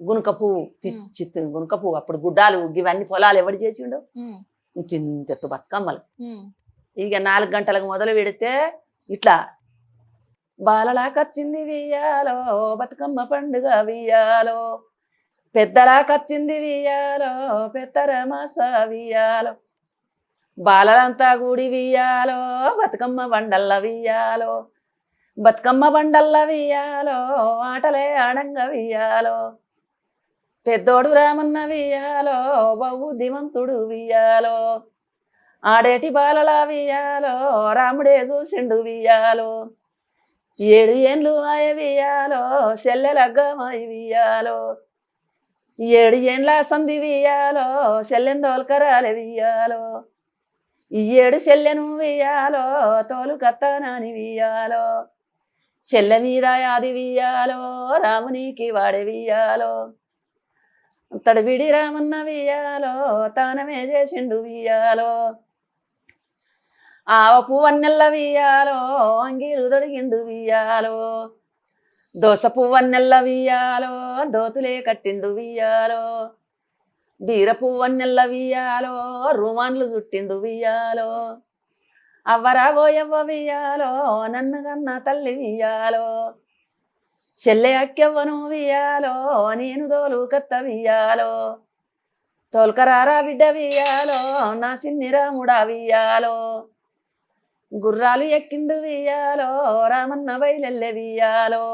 గునుక పువ్వు, పిచ్చి గునుక పువ్వు. అప్పుడు గుడ్డాలు ఇవన్నీ పొలాలు ఎవడు చేసిండు, ఉమ్, ఇంచెత్తు బతుకమ్మలు. ఉమ్, ఇక 4 గంటలకు మొదలు పెడితే ఇట్లా బాలలాకొచ్చింది వియ్యాలో బతుకమ్మ పండుగ వియ్యాలో, పెద్దలాకొచ్చింది వియ్యాలో పెద్దర మాస వియ్యాలో, బాలలంతా కూడి వియ్యాలో బతుకమ్మ బండల్ల వియ్యాలో, బతుకమ్మ బండల్ల వియ్యాలో ఆటలే ఆడంగ వియ్యాలో, పెద్దోడు రామన్న వియ్యాలో బహుదిమంతుడు వియ్యాలో, ఆడేటి బాలల వియ్యాలో రాముడే చూసిండు వియ్యాలో, 7 ఏండ్లు ఆయ వియ్యాలో సెల్లెలగ్గమాయి వియ్యాలో, 7 ఏండ్ల సంధి వియ్యాలో సెల్లెందోల్కరాలే వియ్యాలో, ఈ 7 సెల్లెను వియ్యాలో తోలు కత్తనాని వియ్యాలో, చెల్లె మీద యాది వియ్యాలో రామునికి వాడే వియ్యాలో, తడివిడి రామన్న వియ్యాలో తానమే చేసిండు వియ్యాలో, ఆవ పువ్వన్నెల్ల వియ్యాలో అంగీరు దొడిగిండు వియ్యాలో, దోస పువ్వన్నెల్ల వియ్యాలో దోతులే కట్టిండు వియ్యాలో, బీర పువ్వన్నెల్ల వియ్యాలో రుమాన్లు చుట్టిండు వియ్యాలో, అవ్వరా పోయవ్వ వియ్యాలో నన్ను కన్న తల్లి వియ్యాలో, చెల్లె అక్కెవ్వను వియ్యాలో నేను దోలు కత్త వియ్యాలో, తోల్కరారా బిడ్డ వియ్యాలో నా సిన్ని రాముడా వియ్యాలో, గుర్రాలు ఎక్కిండు వియ్యాలో రామన్న బయలెల్లె వియ్యాలో,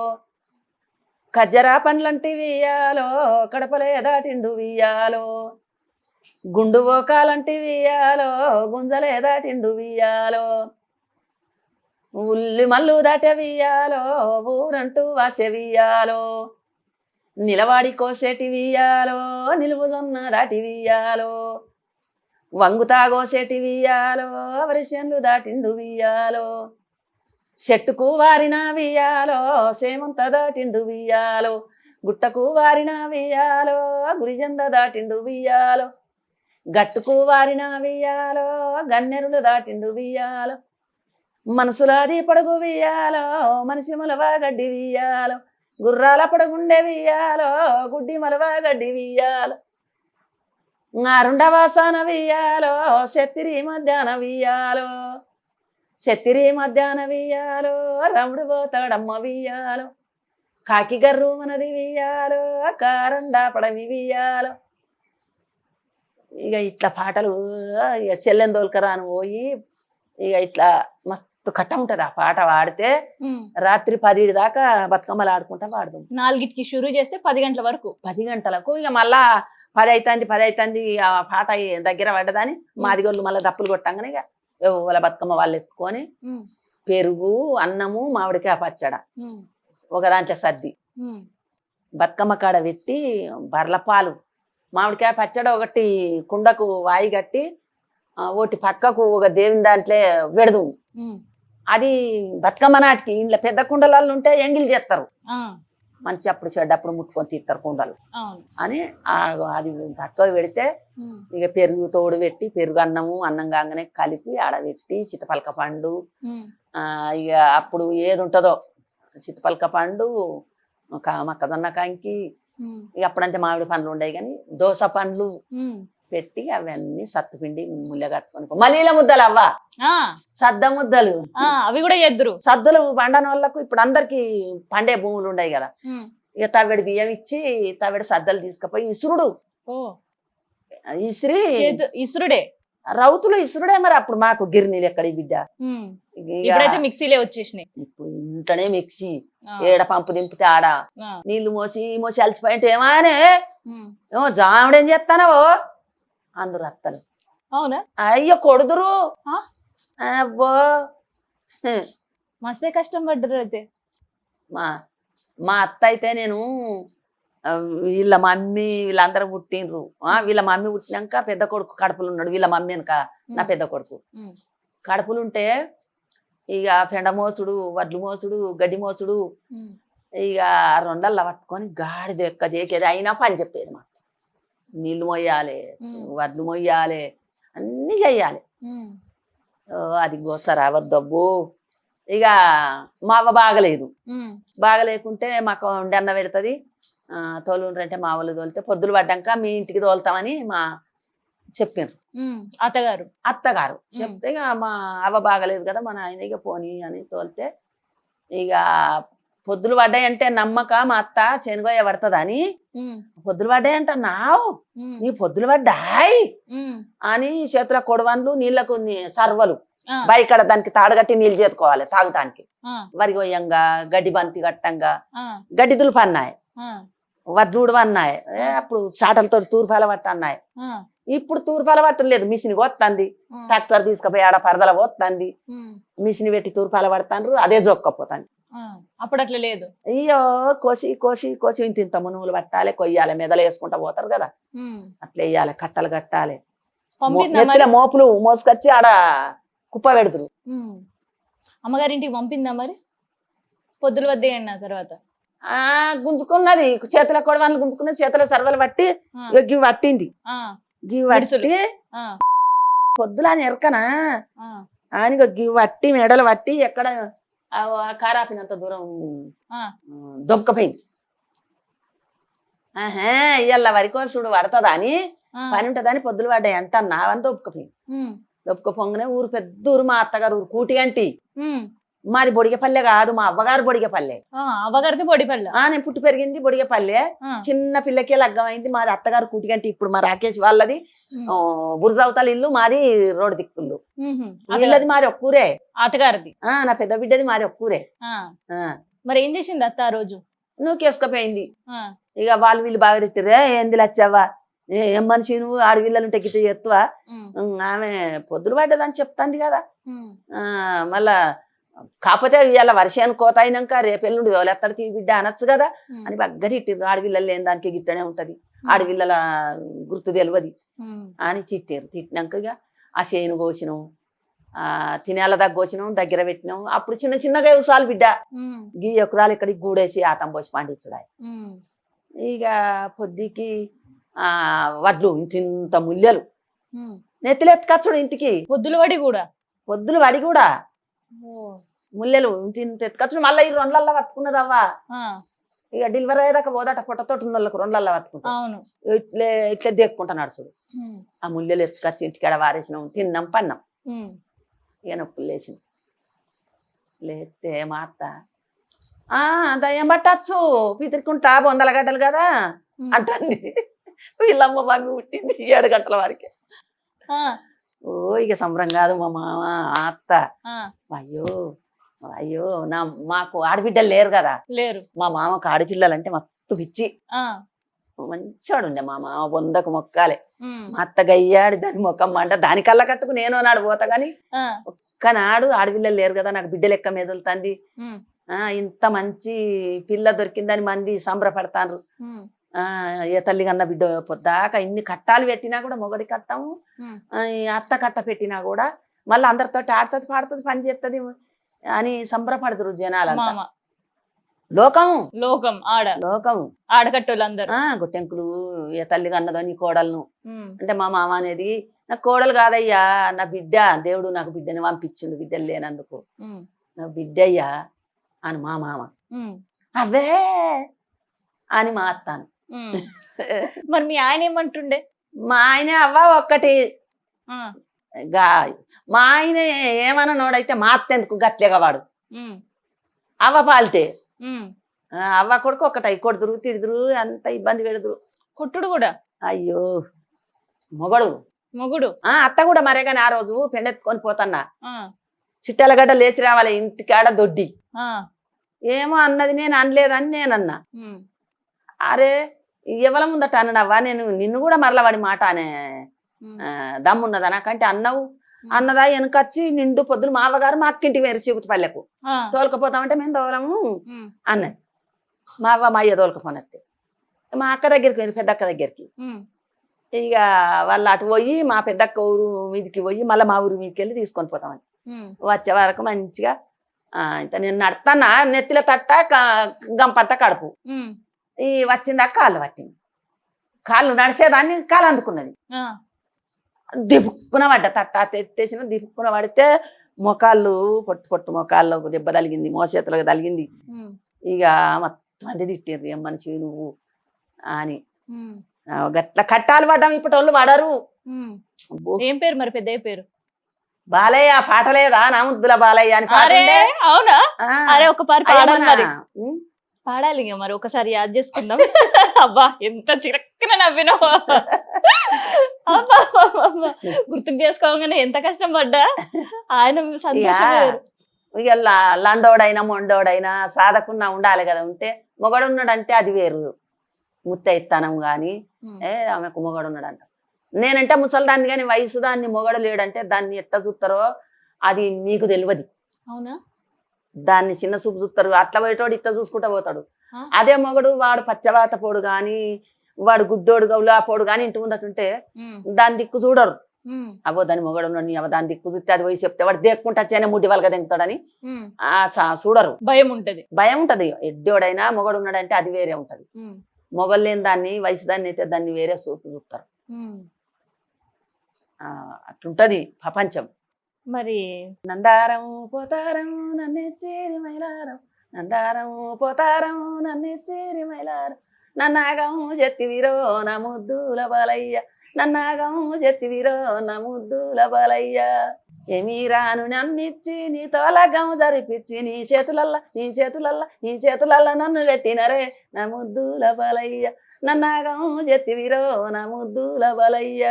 ఖజ్జరా పండ్లంటి వియ్యాలో కడపలే దాటిండు వియ్యాలో, గుండు ఓకాలంటి వియ్యాలో గుంజలే దాటిండు వియ్యాలో, ఉల్లి మల్లు దాటే వియ్యాలో ఊరంటూ వాసే వియ్యాలో, నిలవాడి కోసేటి వియ్యాలో నిలువుజొన్న దాటి వియ్యాలో, వంగుతా కోసేటి వియ్యాలో వరిశన్లు దాటిండు వియ్యాలో, చెట్టుకు వారిన వియ్యాలో సేమంత దాటిండు వియ్యాలో, గుట్టకు వారిన వియ్యాలో గురిజంద దాటిండు వియ్యాలో, గట్టుకు వారిన వియ్యాలో గన్నెరులు దాటిండు వియ్యాలో, మనసులాది పడుగు వియ్యాలో మనిషి మలవా గడ్డి వియ్యాలో, గుర్రాల పడుగుండే వియ్యాలో గుడ్డి మలవా గడ్డి వియ్యాలో, నారుండవాసాన వియ్యాలో శత్తిరి మధ్యాహ్న వియ్యాలో, శత్తిరి మధ్యాహ్న వియ్యాలో రముడు పోతాడమ్మ వియ్యాలో, కాకి గర్రు మనది వియ్యాలో కారండా పడవి వియ్యాలో. ఇక ఇట్లా పాటలు ఇక చెల్లెందోల్కరాను పోయి ఇక ఇట్లా మస్తు కట్ట ఉంటది. ఆ పాట పాడితే రాత్రి 10 దాకా బతుకమ్మలు ఆడుకుంటా పాడదాం. 4కి షురూ చేస్తే 10 గంటల వరకు. 10 గంటలకు ఇక మళ్ళా 10 అవుతుంది ఆ పాట దగ్గర పడ్డదని మాదిగోళ్ళు మళ్ళీ దప్పులు కొట్టంగానే ఇక వాళ్ళ బతుకమ్మ వాళ్ళు ఎత్తుకొని పెరుగు అన్నము మామిడికాయ పచ్చడ ఒక దాంట్లో సర్ది బతుకమ్మ కాడ పెట్టి బర్ల పాలు మామిడికాయ పచ్చడ ఒకటి కుండకు వాయి కట్టి ఒకటి పక్కకు ఒక దేవుని దాంట్లో పెడదు. అది బతుకమ్మ నాటికి ఇంట్లో పెద్ద కుండలలో ఉంటే ఎంగిలి చేస్తారు, మంచి అప్పుడు చెడ్డప్పుడు ముట్టుకొని తీస్తారు కుండలు అని. అది పక్క పెడితే ఇక పెరుగు తోడు పెట్టి పెరుగు అన్నం కాగానే కలిపి ఆడబెట్టి చిత్తపలక పండు, ఇక అప్పుడు ఏది ఉంటుందో చిత్తపలక పండు మొక్కజొన్న కంకి, ఇక అప్పుడంటే మామిడి పండ్లు ఉండేవి కానీ దోస పండ్లు పెట్టి అవన్నీ సత్తుపిండి ముళ్ళ కట్టుకొని మలీల ముద్దలు అవ్వ సద్ద ముద్దలు అవి కూడా చేద్దరు. సద్దులు పండని వాళ్ళకు ఇప్పుడు అందరికి పండే భూములు ఉన్నాయి కదా, ఇక తవ్వెడు బియ్యం ఇచ్చి తవ్వెడు సద్దలు తీసుకుపోయి ఇసురుడు ఇసురుడే రౌతులు ఇసురుడే. మరి అప్పుడు మాకు గిరినీళ్ళు ఎక్కడి బిడ్డ, ఇప్పుడైతే మిక్సీలే వచ్చేసినాయి. ఇప్పుడు ఇంటనే మిక్సీ ఏడ పంపు దింపితే ఆడ నీళ్లు మోసి మోసి అలసిపోయింటే ఏమానే ఏమో జాముడేం చేస్తానో అందరు అత్తలు. అవునా? అయ్యో కొడుదురు అబ్బో మస్తే కష్టం పడ్డరు అయితే. మా మా అత్త అయితే నేను ఆ, వీళ్ళ మమ్మీ వీళ్ళందరూ పుట్టినరు వీళ్ళ మమ్మీ పుట్టినాక పెద్ద కొడుకు కడుపులు ఉన్నాడు వీళ్ళ మమ్మీ వెనక నా పెద్ద కొడుకు ఉమ్, కడుపులుంటే ఇక పెండ మోసుడు వడ్లు మోసుడు గడ్డి మోసుడు ఉమ్, ఇక రెండల్లా పట్టుకొని గాడిద ఎక్క దేకేది అయినా పని చెప్పేది మా నీళ్లు మొయ్యాలి ఉమ్, వడ్లు మొయ్యాలి అన్నీ చెయ్యాలి ఉమ్, అది గోసరా వద్దబ్బు ఇక మా అవ్వ బాగలేదు ఉమ్, బాగలేకుంటే మాకు వండి అన్న పెడుతుంది తోలుండ్రంటే మా వాళ్ళు తోలితే పొద్దులు పడ్డాక మీ ఇంటికి తోలుతామని మా చెప్పిండ్రు ఉమ్, అత్తగారు. అత్తగారు చెప్తే ఇక మా అవ్వ బాగలేదు కదా మా నాయన ఇక పోనీ అని తోలితే ఇక పొద్దులు పడ్డాయంటే నమ్మక మా అత్త శనగోయ పడుతుందని ఉమ్, పొద్దులు పడ్డాయంట నావు ఉమ్, నీ పొద్దులు పడ్డాయి ఉమ్, అని చేతుల కొడవన్లు నీళ్లకు సర్వలు ఆ, బయకడ దానికి తాడగట్టి నీళ్ళు చేతుకోవాలి తాగటానికి ఆ, వరి గొయ్యంగా గడ్డి బంతి గట్టంగా ఆ, గడ్డి దులుపు అన్నాయి ఆ, వడ్లుడు అన్నాయి అప్పుడు చాటలతో తూర్పాల పట్టు అన్నాయి ఆ, ఇప్పుడు తూర్పాల పట్టు లేదు మిషన్ పోతుంది ఆ, ట్రాక్టర్ తీసుకుపోయి ఆడ పరదల పోతుంది ఉమ్, మిషన్ పెట్టి తూర్పాల పడతాండ్రు అదే జొక్కపోతాను ఆ, అప్పుడు అట్లా లేదు. అయ్యో కోసి కోసి కోసి ఇంత ఇంత మునుగులు పట్టాలి కొయ్యాలి మెదలు వేసుకుంటా పోతారు కదా ఉమ్, అట్లా వేయాలి కట్టలు కట్టాలి పంపిందా మరి? నెత్తిన మోపులు మోసుకొచ్చి ఆడ కుప్ప పెడుతురు ఉమ్, అమ్మగారింటికి పంపిందా మరి పొద్దులు వద్దేయండి తర్వాత? గుంజుకున్నది చేతుల కొడవన్లు గుంజుకున్నది చేతుల సర్వలు పట్టి ఆ, గివి పట్టింది ఆ, గివి మిడుసులు. పట్టి ఆ, పొద్దుల అని ఎరకనా ఆ, అని గివి పట్టి మెడలు పట్టి ఎక్కడ కారాపినంత దూరం ఆ, దొబ్బకపోయింది ఇవాళ వరికోసుడు పడుతుందా అని ఆ, పని ఉంటుందని పొద్దులు పడ్డాయి అంటన్నా అని దొబ్బకపోయింది ఉమ్, దొబ్బకపోగానే ఊరు పెద్ద ఊరు మా అత్తగారు ఊరు కూటిగంటి ఉమ్, మాది బొడిగపల్లె కాదు మా అవ్వగారు బొడిగపల్లె ఆ, అవ్వగారిది పొడిపల్ల. నేను పుట్టి పెరిగింది బొడిగపల్లె ఆ, చిన్న పిల్లకే లగ్గమైంది మాది అత్తగారు కూటిగంటి ఇప్పుడు మా రాకేష్ వాళ్ళది ఉమ్, బురజావతల ఇల్లు మాది రోడ్డు దిక్కులు ఉహు, వీళ్ళది మాది ఒక్కూరే అత్తగారిది. నా పెద్ద బిడ్డది మాది ఒక్కూరే ఆ, మరి ఏం చేసింది అత్త ఆ రోజు? నువ్వు కేసుకపోయింది ఆ, ఇక వాళ్ళు వీళ్ళు బాగా తిట్టిరే ఏంది లచ్చావా ఏం మనిషి నువ్వు ఆడవిల్లలు ఉంటే గిట్ట చేస్తావా ఉమ్, ఆమె పొద్దులు పడ్డదని చెప్తాంది కదా ఉమ్, మళ్ళా కాకపోతే ఇవాళ వర్షానికి కోత అయినాక రేపెల్లుండి తోలేస్తాడు తీ బిడ్డ అనొచ్చు కదా ఉమ్, అని బగ్గ తిట్టిర్రు ఆడవిల్లలు లేని దానికి గిట్టనే ఉంటది ఆడవిల్లల గుర్తు తెలియదు ఉమ్, అని తిట్టారు తిట్టినాక ఇక ఆ చేను కోసినాం తినేళ్ళ దగ్గర కోసినాం దగ్గర పెట్టినాం అప్పుడు చిన్న చిన్నగా వ్యవసాయాలు బిడ్డ ఉమ్, గీ ఎకరాలు ఇక్కడికి గూడేసి ఆతం పోసి పండించుడాయి ఉమ్, ఇక పొద్దుకి వడ్లు ఇంత ముల్లెలు ఉమ్. నెత్తిలు ఎత్తుకచ్చుడు ఇంటికి పొద్దుల వడి కూడా. పొద్దులు వడి కూడా ఓ, ముల్లెలు ఇంత ఎత్తుకచ్చుడు మళ్ళీ ఈ రెండ్లల్లా పట్టుకున్నదవ్వా ఆ, ఇక డెలివరీ అయ్యేదాకా పోదాట పొట్టతోటి ఉన్న వాళ్ళకి రెండ్లల్లా పట్టుకుంటా అవును. ఇట్లే ఇట్లే దేక్కుంటా నడుచుడు ఉమ్, ఆ ముల్లెలు ఎత్తుకొచ్చి ఇంటికాడ వారేసినాం తిన్నాం పన్నాం ఉమ్, ఇక నొప్పులు లేచింది లేస్తే మా అత్త దయ్యం పట్టచ్చు పితిరుకుంటా బొందల గడ్డలు కదా ఉమ్, అంటుంది వీళ్ళమ్మ బాగా పుట్టింది 7 గంటల వరకే ఆ, ఓ ఇక సంబరం కాదు మా మామ అత్త ఆ, అయ్యో అయ్యో మాకు ఆడబిడ్డలు లేరు కదా లేరు. మా మామకు ఆడపిల్లలు అంటే మస్తు పిచ్చి ఆ, మంచోడు ఉండే మా మామ బొందకు మొక్కాలే ఉమ్, మా అత్త గయ్యాడు దాని మొక్కమ్మ అంటే దాని కళ్ళ కట్టుకు నేను నాడు పోతా గాని ఆ, ఒక్కనాడు ఆడపిల్లలు లేరు కదా నాకు బిడ్డ లెక్క మెదులుతుంది ఉమ్, ఇంత మంచి పిల్ల దొరికిందని మంది సంబరపడతారు ఉమ్, ఏ తల్లి కన్నా బిడ్డ పొద్దాక ఇన్ని కట్టాలు పెట్టినా కూడా మొగడి కట్టము ఉమ్, ఈ అత్త కట్ట పెట్టినా కూడా మళ్ళీ అందరితో ఆడుతుంది పాడుతుంది పని చేస్తుంది అని సంబరపడతారు జనాలంతా మామ లోకం లోకం ఆడ లోకం ఆడకట్టోళ్ళందరూ. గుట్టెంకులు ఏ తల్లి కన్నదో నీ కోడలను ఉమ్, అంటే మా మామ అనేది నాకు కోడలు కాదయ్యా నా బిడ్డ దేవుడు నాకు బిడ్డని పంపించిండు బిడ్డలు లేనందుకు ఉమ్, నా బిడ్డయ్యా అని మా మామ ఉమ్, అవే అని మా అత్తాను ఉమ్. మరి మీ ఆయన ఏమంటుండే? మా ఆయన అవ్వ ఒక్కటి ఆ, గా మా ఆయన ఏమన్నా నోడైతే మా అత్త ఎందుకు గట్లేగా వాడు ఉమ్, అవ్వ పాలితే ఉమ్. అవ్వ కొడుకు ఒకటై కొడుదురు తిడుదురు అంత ఇబ్బంది పెడుదురు కొట్టుడు కూడా. అయ్యో మొగడు మొగుడు. అత్త కూడా మరే కానీ ఆ రోజు పెండెత్తుకొని పోతన్నా ఆ, చిట్టెలగడ్డ లేచి రావాలి ఇంటికాడ దొడ్డి ఆ, ఏమో అన్నది నేను అనలేదని నేనన్నా ఉమ్, అరే ఎవల ముందట అన్నవా నేను నిన్ను కూడా మరల వాడి మాట అనే ఉమ్, దమ్మున్నదా నాకంటే అన్నవు అన్నదా వెనకొచ్చి నిండు పొద్దులు మావగారు మా అక్కింటికి వేరు చూపుతు పల్లెకు ఆ, తోలుకపోతామంటే మేము దోలము ఉమ్, అన్నది మా అవ్వ మా అయ్య తోలుకపోని వస్తే మా అక్క దగ్గరికి పోయింది, పెద్ద అక్క దగ్గరికి. ఇక వాళ్ళు అటు పోయి మా పెద్దక్క ఊరు మీదకి పోయి మళ్ళీ మా ఊరు మీదకి వెళ్ళి తీసుకొని పోతామని. వచ్చే వరకు మంచిగా ఇంత నేను నడతానా నెత్తిల తట్ట గంపంతా కడుపు. ఈ వచ్చిందాక కాళ్ళు పట్టింది, కాళ్ళు నడిచేదాన్ని కాలు అందుకున్నది, దిప్పుకున పడ్డ తట్ట తెట్టేసిన దిప్పుకున పడితే మొకాళ్ళు పొట్టు పొట్టు మొకాళ్ళకు దెబ్బ తగిలింది, మోచేతులకు తగిలింది. ఇక మొత్తం మంది తిట్టిర్రు ఏం మనిషి నువ్వు అని. గట్ల కట్టాలు పడ్డాం, ఇప్పుడు వాళ్ళు పడరు. ఏం పేరు మరి పెద్ద పేరు? బాలయ్య. పాట లేదా నా ముద్దుల బాలయ్య అని? అవునా? అరే ఒక పాట పాడాలి ఇక మరి, ఒకసారి యాద్ చేసుకుందాం. అబ్బా ఎంత చిరక్కన నవ్వినావు, గుర్తుకు చేసుకోగానే ఎంత కష్టం పడ్డా. ఆయన సంతోషం. ఇక లండోడైనా మొండోడైనా సాధకున్నా ఉండాలి కదా. ఉంటే మొగడు ఉన్నాడంటే అది వేరు, ముత్తైత్తనం కానీ ఆమెకు మొగడు ఉన్నాడంట. నేనంటే ముసలిదాన్ని కానీ వయసు దాన్ని మొగడు లేడంటే దాన్ని ఎట్లా చూస్తారో అది మీకు తెలియదు. అవునా? దాన్ని చిన్న చూపు చూస్తారు, అట్లా పోయేటోడు ఇట్లా చూసుకుంటా పోతాడు. అదే మొగడు వాడు పచ్చవాత పోడు కానీ వాడు గుడ్డోడు గౌలా పోడు కానీ ఇంటి ముందటుంటే దాని దిక్కు చూడరు. అబ్బో దాని మొగడు ఉన్నాడు, దాని దిక్కు చూస్తే అది పోయి చెప్తే వాడు దేక్కుంటా వచ్చానే ముడ్డి వాళ్ళగా దింగుతాడని చూడరు. భయం ఉంటది, భయం ఉంటది. ఎడ్డోడైనా మొగడు ఉన్నాడంటే అది వేరే ఉంటది. మొగలు లేని దాన్ని వయసు దాన్ని అయితే దాన్ని వేరే చూపు చూస్తారు. అట్లుంటది ప్రపంచం. మరి నందారం పోతారం నన్ను చేరి మైలారం, నందారం పోతారం నన్ను చేరి మైలారం, నన్నాగం చెత్తివిరో నా ముద్దుల బాలయ్య, నన్నాగం చెత్తివిరో నా ముద్దుల బాలయ్య. ఏమీ రాను నన్నిచ్చి నీ తోలగం జరిపించి నీ చేతులల్లా నన్ను పెట్టినరే నా ముద్దుల బాలయ్య, నన్నాగం చెత్తివిరో నా ముద్దుల బాలయ్య.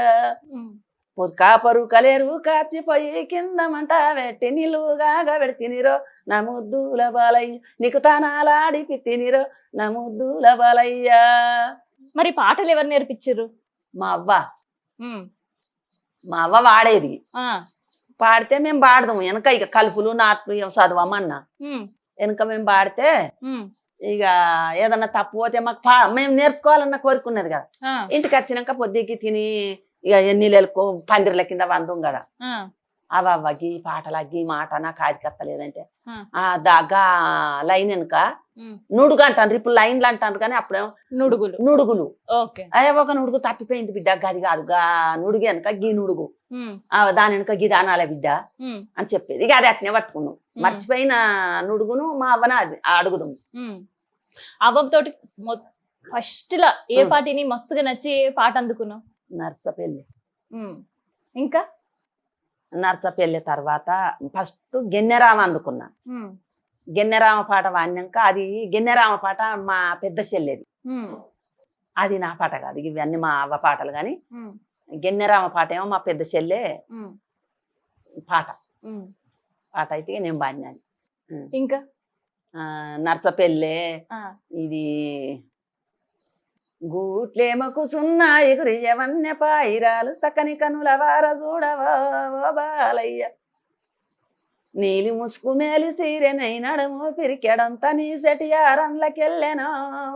కాపరు కలేరు కాచిపోయి కింద మంట పెట్టి నిలువుగా పెడితినిరో నా ముద్దుల బాలయ్య, నీకు తానాలాడి పిత్తినిరో నా ముద్దుల బాలయ్య. మరి పాటలు ఎవరు నేర్పించారు? మా అవ్వ. మా అవ్వ వాడేది, పాడితే మేము పాడదాం వెనక. ఇక కలుపులు నాట్లు చదవమన్నా వెనక మేము పాడితే ఇక ఏదన్నా తప్పు పోతే మాకు మేము నేర్చుకోవాలన్న కోరుకున్నది కదా. ఇంటికి వచ్చినాక పొద్దుకి తిని ఇక ఎన్నిళ్ళకు పందిర్ల కింద వందం కదా. అవ్వకి పాటలకి మాట నాకు ఆది కత్తలేదంటే దాగా లైన్ వెనుక నుడుగు అంటాను, ఇప్పుడు లైన్లు అంటాను కానీ అప్పుడేమో నుడుగులు. అయ్యా ఒక నుడుగు తప్పిపోయింది బిడ్డ, గది కాదు గా నుడుగు వెనక గీ నుడుగు, దాని వెనుక గీ దానాలే బిడ్డ అని చెప్పేది. ఇక అది అట్నే పట్టుకున్నాం. మర్చిపోయిన నుడుగును మా అవ్వన అడుగుదాం. అవ్వతోటి ఫస్ట్ లా ఏ పాటని మస్తుగా నచ్చి ఏ పాట అందుకున్నావు? నర్సపల్లి. ఇంకా నర్సపల్లి తర్వాత ఫస్ట్ గెన్నెరామ అందుకున్నా. గెన్నెరామ పాట వాడినాక అది గెన్నెరామ పాట మా పెద్ద చెల్లేది, అది నా పాట కాదు. ఇవన్నీ మా అవ్వ పాటలు కానీ గెన్నెరామ పాట ఏమో మా పెద్ద చెల్లె పాట అయితే నేను బాడినాను. ఇంకా నర్సపల్లె ఇది గూట్లేమకు సున్నా ఎగురి ఎవన్య పాయిరాలు సకని కనుల వార చూడవా బాలయ్య, నీలి ముసుకు మేలి సీరెనై నడము పిరికెడంతా నీ సెటియారంలకెళ్ళెనా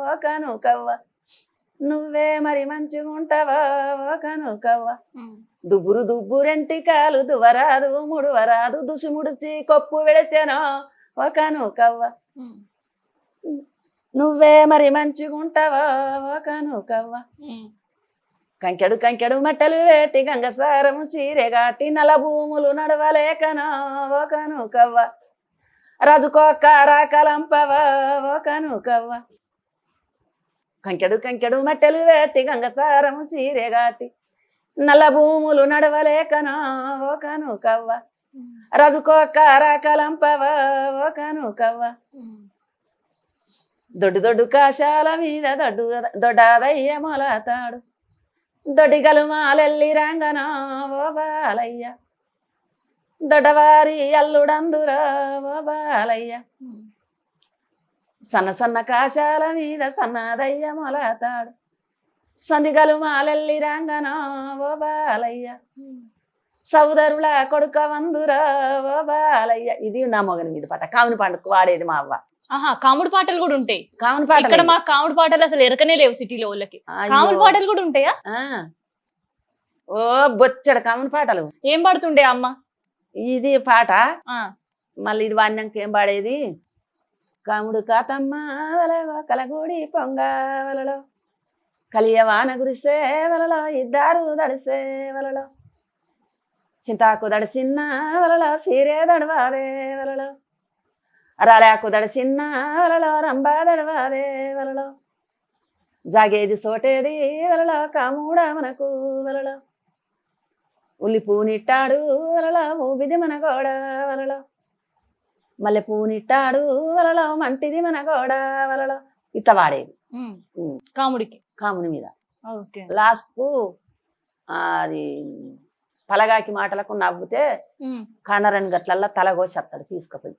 ఓ కనుకవ్వ, నువ్వే మరి మంచిగుంటావా ఓ కనుకవ్వ, దుబ్బురెంటి కాలు దువరాదు ముడువరాదు దుసి ముడిచి కొప్పు పెడితేనో ఓ కనుకవ్వ, నువ్వే మరి మంచిగుంటావా ఓ కనుకవ్వ. కంకెడు మట్టలు వేటి గంగసారము చీరెగాటి నల భూములు నడవలేకనా ఓ కనుకవ్వ, రజుకోక రాకలంపవా ఓ కనుకవ్వ, కంకెడు మట్టెలు వేటి గంగసారము చీరెగాటి నల్ల భూములు నడవలేకనా ఓ కనుకవ్వ, రజుకోక రాకలంపవా ఓ కనుకవ్వ, దొడ్డు కాశాల మీద దొడ్డాదయ్య మొలతాడు, దొడిగలు మాలెల్లి రంగనా ఓ బాలయ్య, దొడ్డవారి అల్లుడందురా ఓ బాలయ్య, సన్న కాశాల మీద సన్నదయ్య మొలతాడు, సందిగలు మాలెల్లి రంగనా ఓ బాలయ్య, సోదరుల కొడుక వందురా ఓ బాలయ్య. ఇది నా మొగని మీద పాట, కావుని పండుగ వాడేది మా అవ్వ. ఆహా, కాముడు పాటలు కూడా ఉంటాయి కామన్ ఇక్కడ. పాటలు మాకు కాముడు పాటలు అసలు ఎరకనే లేవు సిటీలో వాళ్ళకి. కాముడు పాటలు కూడా ఉంటాయా? ఓ బొచ్చడు కామన్ పాటలు. ఏం పాడుతుండే అమ్మ? ఇది పాట ఆ, మళ్ళీ ఇది వాడినాక ఏం పాడేది, కాముడు కాతమ్మ వలలో కలగూడి పొంగ వలలో కలియవాన గురిసే వలలో ఇద్దరు దడిసే వలలో చింతాకు దడిసిన్న వలలో సీరే దడవాదే వలలో రాలాకు దడిసిన్న వలలో రంబా దడవాదే వలలో జాగేది సోటేది వలలో కాముడ మనకు వలలో ఉల్లి పూనిట్టాడు వలలో ఊబిది మన గోడ వలలో మల్లె పూనిట్టాడు వలలో మంటిది మన గోడ వలలో ఇట్లా వాడేది కాముడికి, కాముని మీద. ఓకే. లాస్ట్కు అది పలగాకి మాటలకు నవ్వుతే కనరని గట్లల్లా తల కోసేస్తాడు తీసుకుపోయి.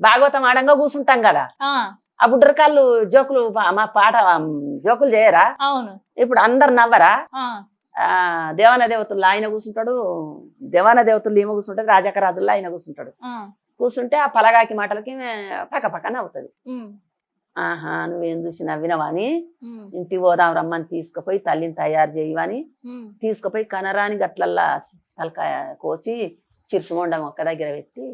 భాగవతం ఆడంగా కూర్చుంటాం కదా, ఆ బుడ్రకాళ్ళు జోకులు మా పాట జోకులు చేయరా? అవును. ఇప్పుడు అందరు నవ్వరా? దేవాన దేవతలు ఆయన కూర్చుంటాడు, దేవాన దేవతలు ఈమె కూర్చుంటాడు, రాజాకరాజుల్లో ఆయన కూర్చుంటాడు. కూర్చుంటే ఆ పలగాకి మాటలకి పక్క పక్క నవ్వుతుంది. ఆహా నువ్వేం చూసి నవ్వినవా అని ఇంటికి పోదాం రమ్మని తీసుకుపోయి తల్లిని తయారు చేయవని తీసుకుపోయి కనరాని గట్లల్లా తలకాయ కోసి చిరుసుమండం ఒక్క దగ్గర పెట్టి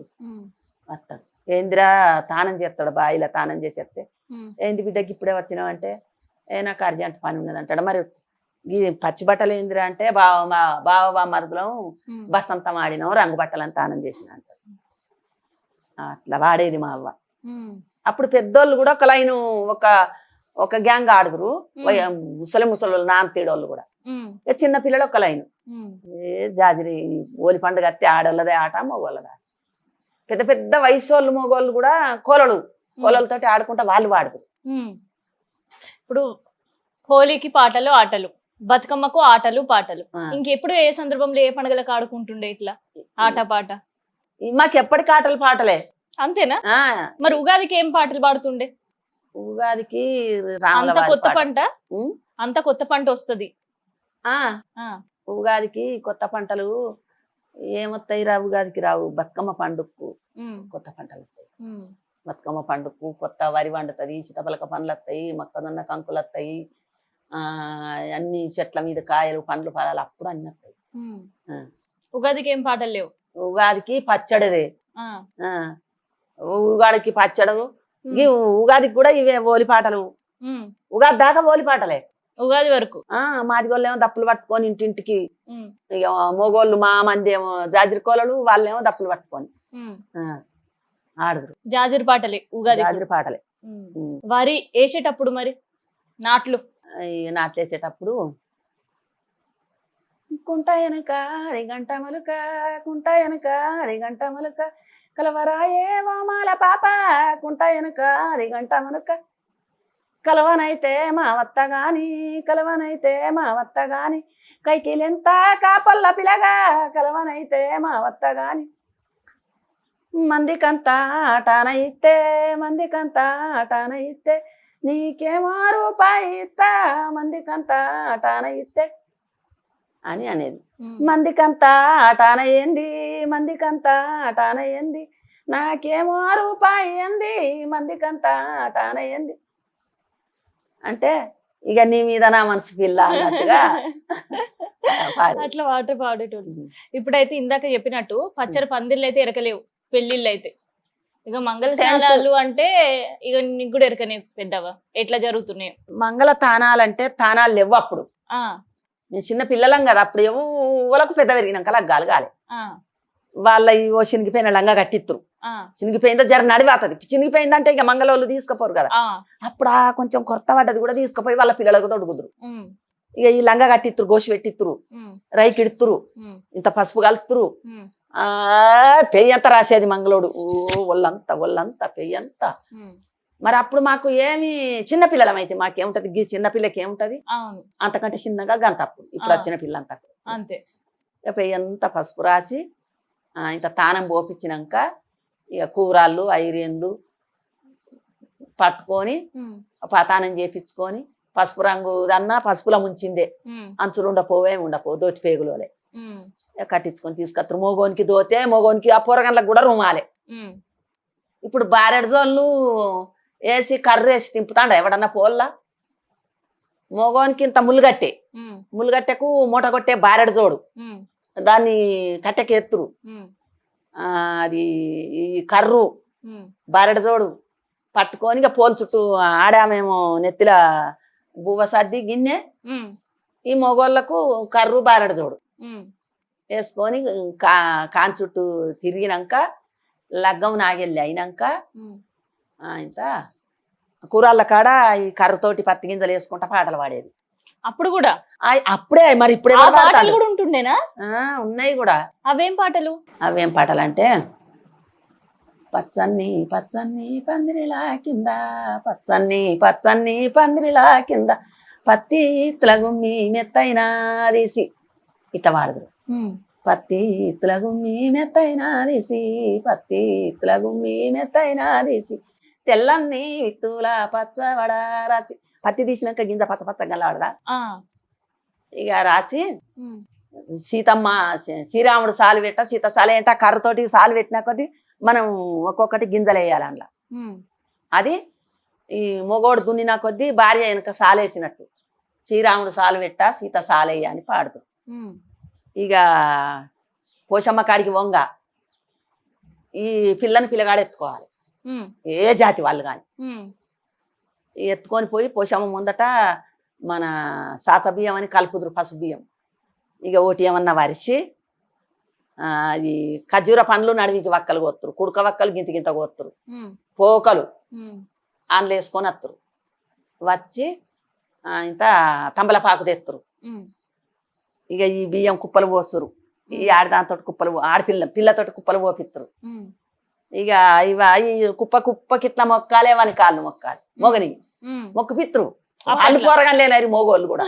వస్తాడు. ఏందిరా తానం చేస్తాడు, బాయిలో తానం చేసేస్తే ఏంది బిడ్డకి ఇప్పుడే వచ్చినావు అంటే నాకు అర్జెంట్ పని ఉన్నది అంటాడు. మరి ఈ పచ్చి బట్టలు ఏందిరా అంటే బావ మరుదులం బసంతం ఆడినాం రంగు బట్టలను తానం చేసిన అంటాడు. అట్లా వాడేది మా అవ్వ. అప్పుడు పెద్దోళ్ళు కూడా ఒక లైను ఒక గ్యాంగ్ ఆడుగురు, ముసలి నాన్న తీడోళ్ళు కూడా, చిన్న పిల్లలు ఒక లైను. జాజిరి ఓలి పండుగ అత్తే ఆడోళ్ళదే ఆట మగోళ్ళదే. పెద్ద పెద్ద వయసు వాళ్ళు మగోళ్ళు కూడా కోలలతోటి ఆడుకుంటా వాళ్ళు వాడుకురు. ఇప్పుడు హోలీకి పాటలు ఆటలు, బతుకమ్మకు ఆటలు పాటలు, ఇంకెప్పుడు ఏ సందర్భంలో ఏ పండుగలకు ఆడుకుంటుండే ఇట్లా ఆట పాట? మాకు ఎప్పటికి ఆటలు పాటలే. అంతేనా? మరి ఉగాదికి ఏం పాటలు పాడుతుండే? ఉగాదికి అంత కొత్త పంట, అంత కొత్త పంట వస్తుంది. ఉగాదికి కొత్త పంటలు ఏమొస్తాయి రా? ఉగాదికి రావు, బతుకమ్మ పండుగకు కొత్త పంటలు వస్తాయి. బతుకమ్మ పండుగకు కొత్త వరి వండుతుంది, సీతపలక పండ్లు వస్తాయి, మొక్కజొన్న కంకులు వస్తాయి, అన్ని చెట్ల మీద కాయలు పండ్లు ఫలాలు అప్పుడు అన్ని వస్తాయి. ఉగాదికి ఏం పాటలు లేవు? ఉగాదికి పచ్చడిదే. ఉగాదికి పచ్చడు, ఉగాదికి కూడా ఇవే ఓలి పాటలు. ఉగాది దాకా ఓలి పాటలే, ఉగాది వరకు. మాది వాళ్ళు ఏమో దప్పులు పట్టుకొని ఇంటింటికి, ఇక మగోళ్ళు మా మంది ఏమో జాజిరి కోలలు, వాళ్ళేమో దప్పులు పట్టుకొని ఆడుదురు. జాజిరి పాటలే ఉగాది, జాజిరి పాటలే. వరి వేసేటప్పుడు మరి నాట్లు వేసేటప్పుడు కుంట వెనక అరిగంట మలుక, కుంట వెనక అరిగంట మలుక, కలవరాయే వామాల పాప, కుంట వెనక అరిగంట మలుక, కలవనైతే మా వత్త గాని, కలవనైతే మా వత్త గాని, కైకిలెంత కాపల్ల పిలగా, కలవనైతే మా వత్త గాని, మందికంతా ఆటాన ఇస్తే, మందికంతా ఆటాన ఇస్తే, నీకేమో రూపాయి ఇస్తా, మందికంతా ఆటాన ఇస్తే అని అనేది. మందికంతా ఆటాన ఏంది, మందికంతా ఆటాన ఏంది, నాకేమో రూపాయి ఏంది, మందికంతా ఆటాన ఏంది అంటే ఇక నీ మీద నా మనసు పిల్ల అన్నట్టుగా అట్లా పాట పాడేటోళ్ళు. ఇప్పుడైతే ఇందాక చెప్పినట్టు పచ్చడి పందిళ్ళు అయితే ఎరకలేవు, పెళ్లిళ్ళు అయితే. ఇక మంగళ స్నానాలు అంటే ఇక నీకు కూడా ఎరకనే పెద్దవా ఎట్లా జరుగుతున్నాయి? మంగళ తానాలంటే తానాలు లేవు అప్పుడు. మేము చిన్న పిల్లలం కదా అప్పుడు, ఎవరికి పెద్ద పెరిగినాక లగ్గాలు కాలే. వాళ్ళ ఓ చినిగిపోయిన లంగా కట్టిత్తురు, చినిగిపోయిందో జర నడివాతది, చినిగిపోయిందంటే ఇక మంగళోళ్ళు తీసుకుపోరు కదా. అప్పుడు కొంచెం కొత్త పడ్డది కూడా తీసుకుపోయి వాళ్ళ పిల్లలకు తొడుగుదురు. ఇక ఈ లంగా కట్టిత్తురు, గోసి పెట్టిత్తురు, రైకిడుతురు, ఇంత పసుపు కలుపుతురు, పెయ్యంత రాసేది మంగళోడు, ఒళ్ళంతా పెయ్యంతా. మరి అప్పుడు మాకు ఏమి చిన్నపిల్లలం అయితే మాకేముంటది, గీ చిన్నపిల్లకి ఏముంటది, అంతకంటే చిన్నగా గంత. అప్పుడు ఇప్పుడు వచ్చిన పిల్లంతా అంతే. ఇక పెయ్యంతా పసుపు రాసి ఇంత తానం పోపించినాక ఇక కూరాళ్ళు ఐరేన్లు పట్టుకొని పతానం చేపించుకొని, పసుపు రంగు దన్నా పసుపులో ముంచిందే, అంచులు ఉండపో దోతి పేగులోలే కట్టించుకొని తీసుకొస్తారు. మోగోనికి దోతే, మోగోనికి ఆ పొరగన్లకు కూడా రుమాలే. ఇప్పుడు బారెడ్జోళ్ళు వేసి కర్ర వేసి తింపుతాండ ఎవడన్నా పోల్లా. మోగోనికి ఇంత ములుగట్టే, ములుగట్టెకు మూట కొట్టే బారెడు జోడు, దాన్ని కట్టెకి ఎత్తురు. అది ఈ కర్రు బారెడు జోడు పట్టుకొని ఇక పోల్ చుట్టూ ఆడామేమో నెత్తిల బువ్వ సర్ది గిన్నె, ఈ మొగోళ్ళకు కర్రు బారెడు జోడు వేసుకొని కాన్ చుట్టూ తిరిగినాక లగ్గం నాగెళ్ళి అయినాక ఇంత కూరళ్ళ కాడ ఈ కర్రతోటి పత్తి గింజలు వేసుకుంటా పాటలు పాడేది. అప్పుడు కూడా అప్పుడే మరి ఇప్పుడే పాటలు కూడా ఉంటుండేనా? ఉన్నాయి కూడా. అవేం పాటలు? అవేం పాటలు అంటే పచ్చన్ని పచ్చన్ని పందిరిలా కింద, పచ్చన్ని పచ్చన్ని పందిరిలా కింద, పత్తి గుమ్మి మెత్తైనా తీసి ఇట్లా వాడదు. పత్తి గుమ్మి మెత్తైనా తీసి, పత్తి గుమ్మి మెత్తైనా తీసి, తెల్లన్ని విత్తుల పచ్చవడ రాసి, పత్తి తీసినాక గింజ పచ్చ పచ్చ గల్లాడదా ఇక రాసి సీతమ్మ శ్రీరాముడు సాలు పెట్ట, సీత సాలు ఏంట కర్రతోటి సాలు పెట్టినా కొద్ది మనం ఒక్కొక్కటి గింజలు వేయాలి అందులో. అది ఈ మొగోడు దున్నినా కొద్దీ భార్య వెనక సాలేసినట్టు, శ్రీరాముడు సాలు పెట్ట సీత సాలేయ అని పాడుతూ. ఇక పోషమ్మ కాడికి వంగ ఈ పిల్లగాడు ఎత్తుకోవాలి, ఏ జాతి వాళ్ళు కానీ ఎత్తుకొని పోయి పోషమ్మ ముందట మన సాస బియ్యం అని కలుపుదురు, పసుపు బియ్యం. ఇక ఒకటి ఏమన్నా వరిసి అది ఖర్జూర పండ్లు నడివికి వక్కలు కోతురు, కుడక వక్కలు గింత గింత కోతురు, పోకలు అందులో వేసుకొని వస్తురు. వచ్చి ఇంత తంబలపాకు తెస్తురు. ఇక ఈ బియ్యం కుప్పలు పోస్తురు, ఈ ఆడదాంతో కుప్పలు పిల్లతోటి కుప్పలు పోపిస్తురు. ఇక ఈ కుప్పకి ఇట్లా మొక్కాలే వాని కాళ్ళు మొక్కాలి, మొగని మొక్కు పిత్రు. వాళ్ళు పోరగానే లేనారు మోగోళ్ళు కూడా.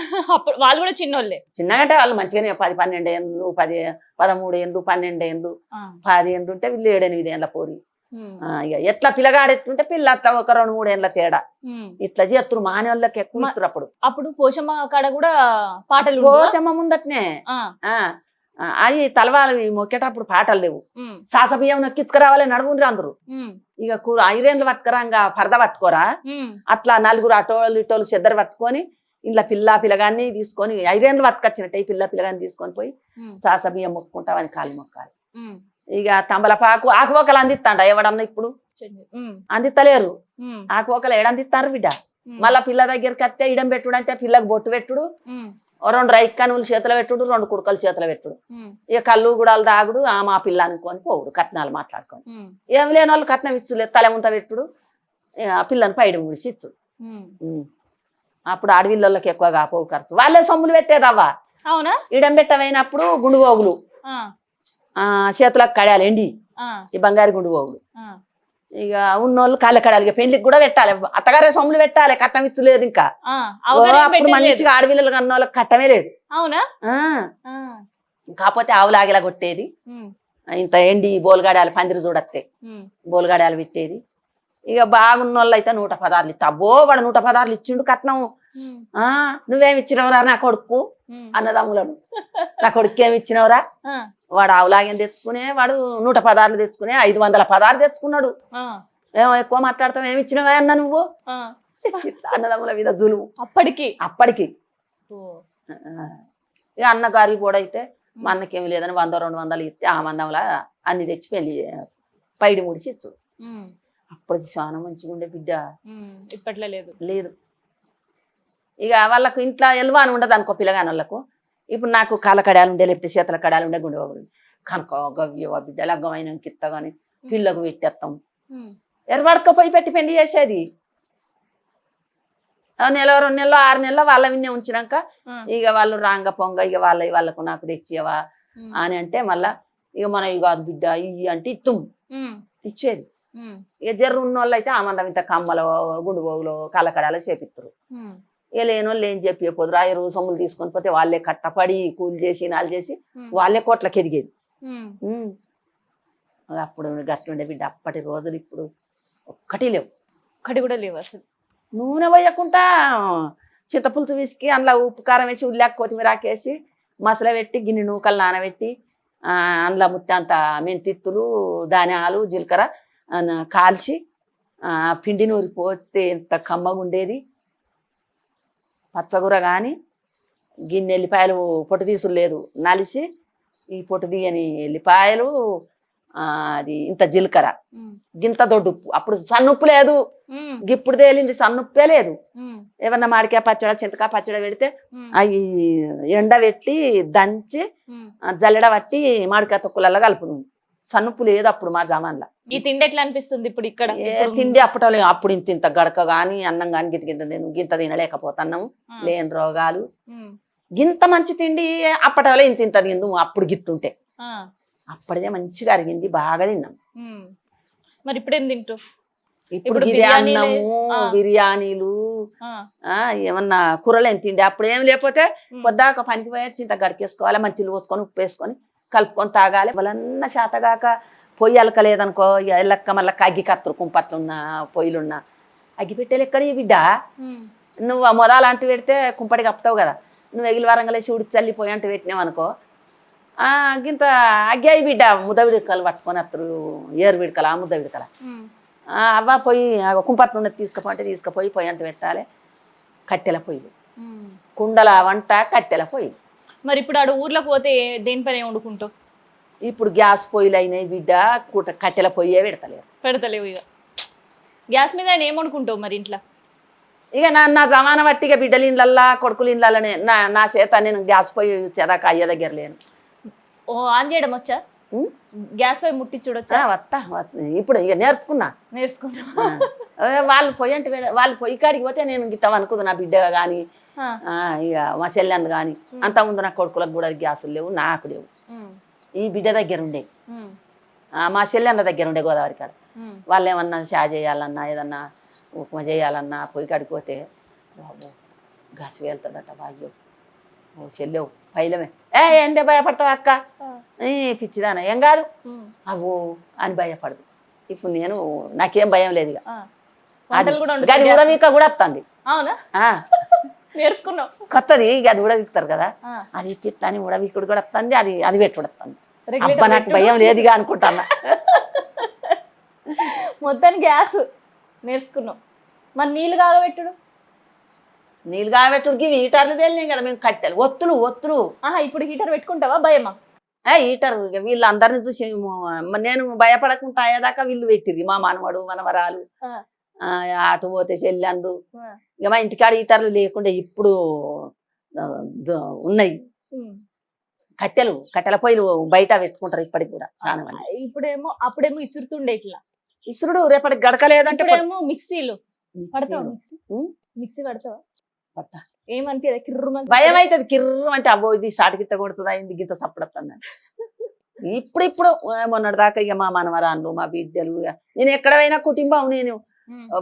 వాళ్ళు కూడా చిన్నోళ్ళే, చిన్నగంటే వాళ్ళు మంచిగానే 10-12 ఏళ్ళు, 13 ఏళ్ళు, 12 ఏళ్ళు, 10 ఏళ్ళు ఉంటే వీళ్ళు 7-8 ఏళ్ళ పోరి. ఇక ఎట్లా పిల్లగాడెత్తుంటే పిల్ల అట్లా ఒక 2-3 ఏళ్ళ తేడా ఇట్లా చేస్తురు. మానే వాళ్ళకి ఎక్కువ ఇస్తారు. అప్పుడు పోషమ్మ కాడ కూడా పాటలు, పోషమ్మ ముందట్నే అవి తలవాళ్ళు మొక్కేటప్పుడు పాటలు లేవు. సాస బియ్యం నొక్కించుకురావాలి నడువుని అందరు. ఇక 5 ఏళ్ళు పట్టుకురాంగా పరద పట్టుకోరా, అట్లా 4 అటోళ్ళు ఇటోళ్ళు చెద్దరు పట్టుకొని ఇంట్లో పిల్లగాన్ని తీసుకొని 5 ఏళ్ళు పట్టుకొచ్చినట్టు ఈ పిల్లగాన్ని తీసుకొని పోయి సాస బియ్యం మొక్కుంటామని కాళ్ళు మొక్కాలి. ఇక తంబలపాకు ఆకువకలు అందిస్తాండ ఎవడన్నా ఇప్పుడు అందిస్తలేరు. ఆకువకలు ఏడందిస్తారు బిడ్డ. మళ్ళా పిల్ల దగ్గరికి వస్తే ఇడం పెట్టుడు అంటే పిల్లకు బొట్టు పెట్టుడు, 2 రైక్కనులు చేతులు పెట్టుడు, 2 కుడుకలు చేతులు పెట్టుడు, ఇక కళ్ళు గుడాలు దాగుడు, మా పిల్ల అనుకొని పోవుడు, కట్నాలు మాట్లాడుకొని. ఏం లేని వాళ్ళు కట్నం ఇచ్చులేదు, తలముంత పెట్టుడు, పిల్లని పైడి ముడిసి ఇచ్చుడు. అప్పుడు అడవిళ్ళకి ఎక్కువగా పోవు ఖర్చు, వాళ్ళే సొమ్ములు పెట్టేదవ్వా. అవునా? ఇడం పెట్టమైనప్పుడు గుండు పోగులు, చేతులకు కడాలి ఎండి, ఈ బంగారు గుండు పోగులు. ఇక ఉన్నోళ్ళు కాళ్ళ కడాలి. ఇక పెళ్లికి కూడా పెట్టాలి, అత్తగారే సొమ్ములు పెట్టాలి, కట్నం ఇచ్చలేదు. ఇంకా అప్పుడు మంచిగా ఆడపిల్లలు కన్న వాళ్ళకి కట్టమే లేదు. అవునా? కాకపోతే ఆవులాగిలా కొట్టేది, ఇంత ఎండి బోలుగాడాలి, పందిరి చూడత్తే బోలుగాడాలు పెట్టేది. ఇక బాగున్న వాళ్ళు అయితే 116 ఇస్తా. అబ్బో వాడు 116 ఇచ్చిండు కట్నం. నువ్వేమి ఇచ్చినవరా నా కొడుకు అన్నదమ్ములను, నా కొడుకు ఏమి ఇచ్చినవరా? వాడు ఆవులాగిన తెచ్చుకునే, వాడు 116 తెచ్చుకునే, 500 పదాలు తెచ్చుకున్నాడు. ఏమో ఎక్కువ మాట్లాడతావు, ఏమి ఇచ్చినవా అన్న నువ్వు అన్నదమ్ముల మీద జులుము అప్పటికి. ఇక అన్నగారి కూడా అయితే మా అన్నకేమి లేదని 100-200 ఇస్తే ఆ మందంలా అన్ని తెచ్చి పెళ్లి పైడి ముడిచి ఇచ్చు. అప్పటికి చాలా మంచిగా ఉండే బిడ్డ, ఇప్పట్లో లేదు. ఇక వాళ్ళకు ఇంట్లో ఎల్వా అని ఉండదు అనుకో పిల్లగాని వాళ్ళకు. ఇప్పుడు నాకు కాళ్ళ కడాలు ఉండే, లేకపోతే చేతుల కడాలు ఉండే, గుండె కనుక గవ్యవ బిడ్డ లగ్గమైన కిత్త కానీ పిల్లకు పెట్టేస్తాం. ఎర్రబడకపోయి పెట్టి పెళ్లి చేసేది. నెల 2 నెలలు 6 నెలలు వాళ్ళ విన్నే ఉంచినాక ఇక వాళ్ళు రాంగ పొంగ ఇక వాళ్ళకు నాకు తెచ్చేవా అని అంటే మళ్ళా ఇక మన ఇక అది బిడ్డ ఇవి అంటే ఇచ్చేది. ఇక జర్రు ఉన్న వాళ్ళు అయితే ఆ మందం ఇంత కమ్మలో గుండు పోగులో కాళ్ళకడాలో చేపిస్తారు. ఇక లేని వాళ్ళు ఏం చెప్పిపోదురు, 5 సొమ్ములు తీసుకొని పోతే వాళ్ళే కట్టపడి కూలి చేసి నాలు చేసి వాళ్ళే కోట్లకి ఎదిగేది. అప్పుడు గట్లుండే బిడ్డ అప్పటి రోజులు. ఇప్పుడు ఒక్కటి లేవు, ఒక్కటి కూడా లేవు అసలు. నూనె పోయకుండా చింతపులుసు విసికి అందులో ఉప్పు కారం వేసి ఉల్లాక కొత్తిమీర ఆకేసి మసల పెట్టి గిన్నె నూకలు నానబెట్టి అందులో ముత్తంత మెంతిత్తులు ధాన్యాలు జీలకర్ర కాల్చి పిండి నూరి పోస్తే ఎంత కమ్మగా ఉండేది. పచ్చగూర కానీ గిన్నె ఎల్లిపాయలు పొట్టు తీసులు లేదు, నలిసి ఈ పొట్టు తీయని ఎల్లిపాయలు, అది ఇంత జీలకర్ర, గింత దొడ్డుప్పు. అప్పుడు సన్నుప్పు లేదు, ఇప్పుడు తేలింది సన్నుప్పే లేదు. ఏమన్నా మామిడికాయ పచ్చడి చింతకాయ పచ్చడి పెడితే అవి ఎండ పెట్టి దంచి జల్లెడ పట్టి మామిడికాయ తొక్కులలో కలుపుతుంది. సన్నుప్పు లేదు అప్పుడు మా జమాన్లో. ఈ తిండి ఎట్లా అనిపిస్తుంది ఇప్పుడు ఇక్కడ? తిండి అప్పటలే, అప్పుడు ఇంత గడక కానీ అన్నం కానీ గింత గింత తినలేకపోతున్నాము. లేని రోగాలు. గింత మంచి తిండి అప్పటలే ఇంత తిందు అప్పుడు గిట్టుంటే. అప్పటిదే మంచిగా అరిగింది, బాగా తిన్నాం. మరి ఇప్పుడేం తింటూ? ఇప్పుడు ఇది అన్నము, బిర్యానీలు, ఏమన్నా కూరలు ఏం తిండి. అప్పుడు ఏం లేకపోతే పొద్దాక పనికి పోయి ఇంత గడికేసుకోవాలి, మంచిలు పోసుకొని ఉప్పు వేసుకొని కలుపుకొని తాగాలి. వాళ్ళన్న శాతగాక పొయ్యి అలకలేదనుకో, ఎల్లక్క మళ్ళీ అగ్గి కత్తురు కుంపట్లున్నా పొయ్యిలున్నా అగ్గి పెట్టేలు ఎక్కడ బిడ్డ. నువ్వు ఆ మొదలాంటి పెడితే కుంపటి కప్పుతావు కదా, నువ్వు ఎగిలి వరంగలే చూడి చల్లి పొయ్యి అంటే పెట్టినావు అనుకో, గింత అగ్గి అయి బిడ్డ. ముద్ద విడకలు పట్టుకొని అత్తరు, ఏరు విడకలు, ఆ ముద్ద విడకల అవ్వ పొయ్యి కుంపట్లు ఉన్నది తీసుకుపోయి పొయ్యి అంటే పెట్టాలి. కట్టెల పొయ్యి, కుండల వంట, కట్టెల పొయ్యి. మరి ఇప్పుడు ఆడ ఊర్లోకి పోతే దేనిపైన వండుకుంటావు? ఇప్పుడు గ్యాస్ పొయ్యిలు అయినాయి బిడ్డ, కట్టెల పొయ్యే పెడతలేవు. ఇక గ్యాస్ మీద ఏం వండుకుంటావు మరి ఇంట్లో? ఇక నా జమాన బట్టి ఇక బిడ్డల ఇండ్లల్లా కొడుకుల ఇండ్లనే నా చేత నేను గ్యాస్ పొయ్యి చెదాక అయ్య దగ్గర లేను. ఓ ఆన్ చేయడం వచ్చా? గ్యాస్ పొయ్యి ముట్టి చూడొచ్చా? వస్తా ఇప్పుడు ఇక నేర్చుకున్నా. వాళ్ళు పొయ్యి అంటే వాళ్ళు పొయ్యి కాడికి పోతే నేను గిట్టాం అనుకుంది. నా బిడ్డ కానీ ఇక మా చెల్లెందు కానీ అంత ముందు నా కొడుకులకు కూడా గ్యాసులు లేవు, నాకు లేవు. ఈ బిడ్డ దగ్గర ఉండే, మా చెల్లెంద దగ్గర ఉండే గోదావరి కాడ. వాళ్ళు ఏమన్నా షా చేయాలన్నా ఏదన్నా ఉప్మా చేయాలన్నా పొయ్యి కాడికి పోతే బాబు గాసి వెళ్తుందట బాగా. ఓ చెల్లెవు పైలమే ఏందే భయపడతావు అక్క, పిచ్చిదానా ఏం కాదు అవో అని భయపడదు. ఇప్పుడు నేను నాకేం భయం లేదు. ఇక గది ఉడవిక కూడా వస్తుంది. నేర్చుకున్నావు కొత్తది, అది ఉడవికుతారు కదా, అది ఇట్లా అని ఉడవికుడు కూడా వస్తుంది, అది పెట్టుడు వస్తుంది. అబ్బా నాకు భయం లేదుగా అనుకుంటాను. మొత్తానికి గ్యాస్ నేర్చుకున్నాం. మరి నీళ్ళు కాగబెట్టుడు? నీళ్ళు కాగబెట్టుడికి హీటర్లు తేలినాయి కదా, మేము కట్టెలు ఒత్తులు. ఇప్పుడు హీటర్ పెట్టుకుంటావా? భయమా? హీటర్ వీళ్ళందరిని చూసి నేను భయపడకుండా అయ్యేదాకా వీళ్ళు పెట్టింది. మా మనవడు మనవరాలు అటు పోతే చెల్లెండ్రు. ఇక మా ఇంటికాడ హీటర్లు లేకుండా ఇప్పుడు ఉన్నాయి. కట్టెల పొయ్యిలు బయట పెట్టుకుంటారు ఇప్పటికి కూడా చాలా మంది. అప్పుడేమో ఇసురుతుండే ఇట్లా. ఇసురుడు రేపటికి గడకలేదంటే మిక్సీలు పడతావా? మిక్సీ పడతావా? పడతా. ఏమనిపించదా? కిర్రు భయం అవుతుంది. కిర్రు అంటే అబ్బో ఇది షాట్ గిట్ట కొడుతుందా, ఇంది గిత్త సప్పుడొస్తుంది. ఇప్పుడు మొన్నటి దాకా ఇక మా మనవరాళ్ళు మా బిడ్డలు, నేను ఎక్కడ పోయినా కుటుంబం. నేను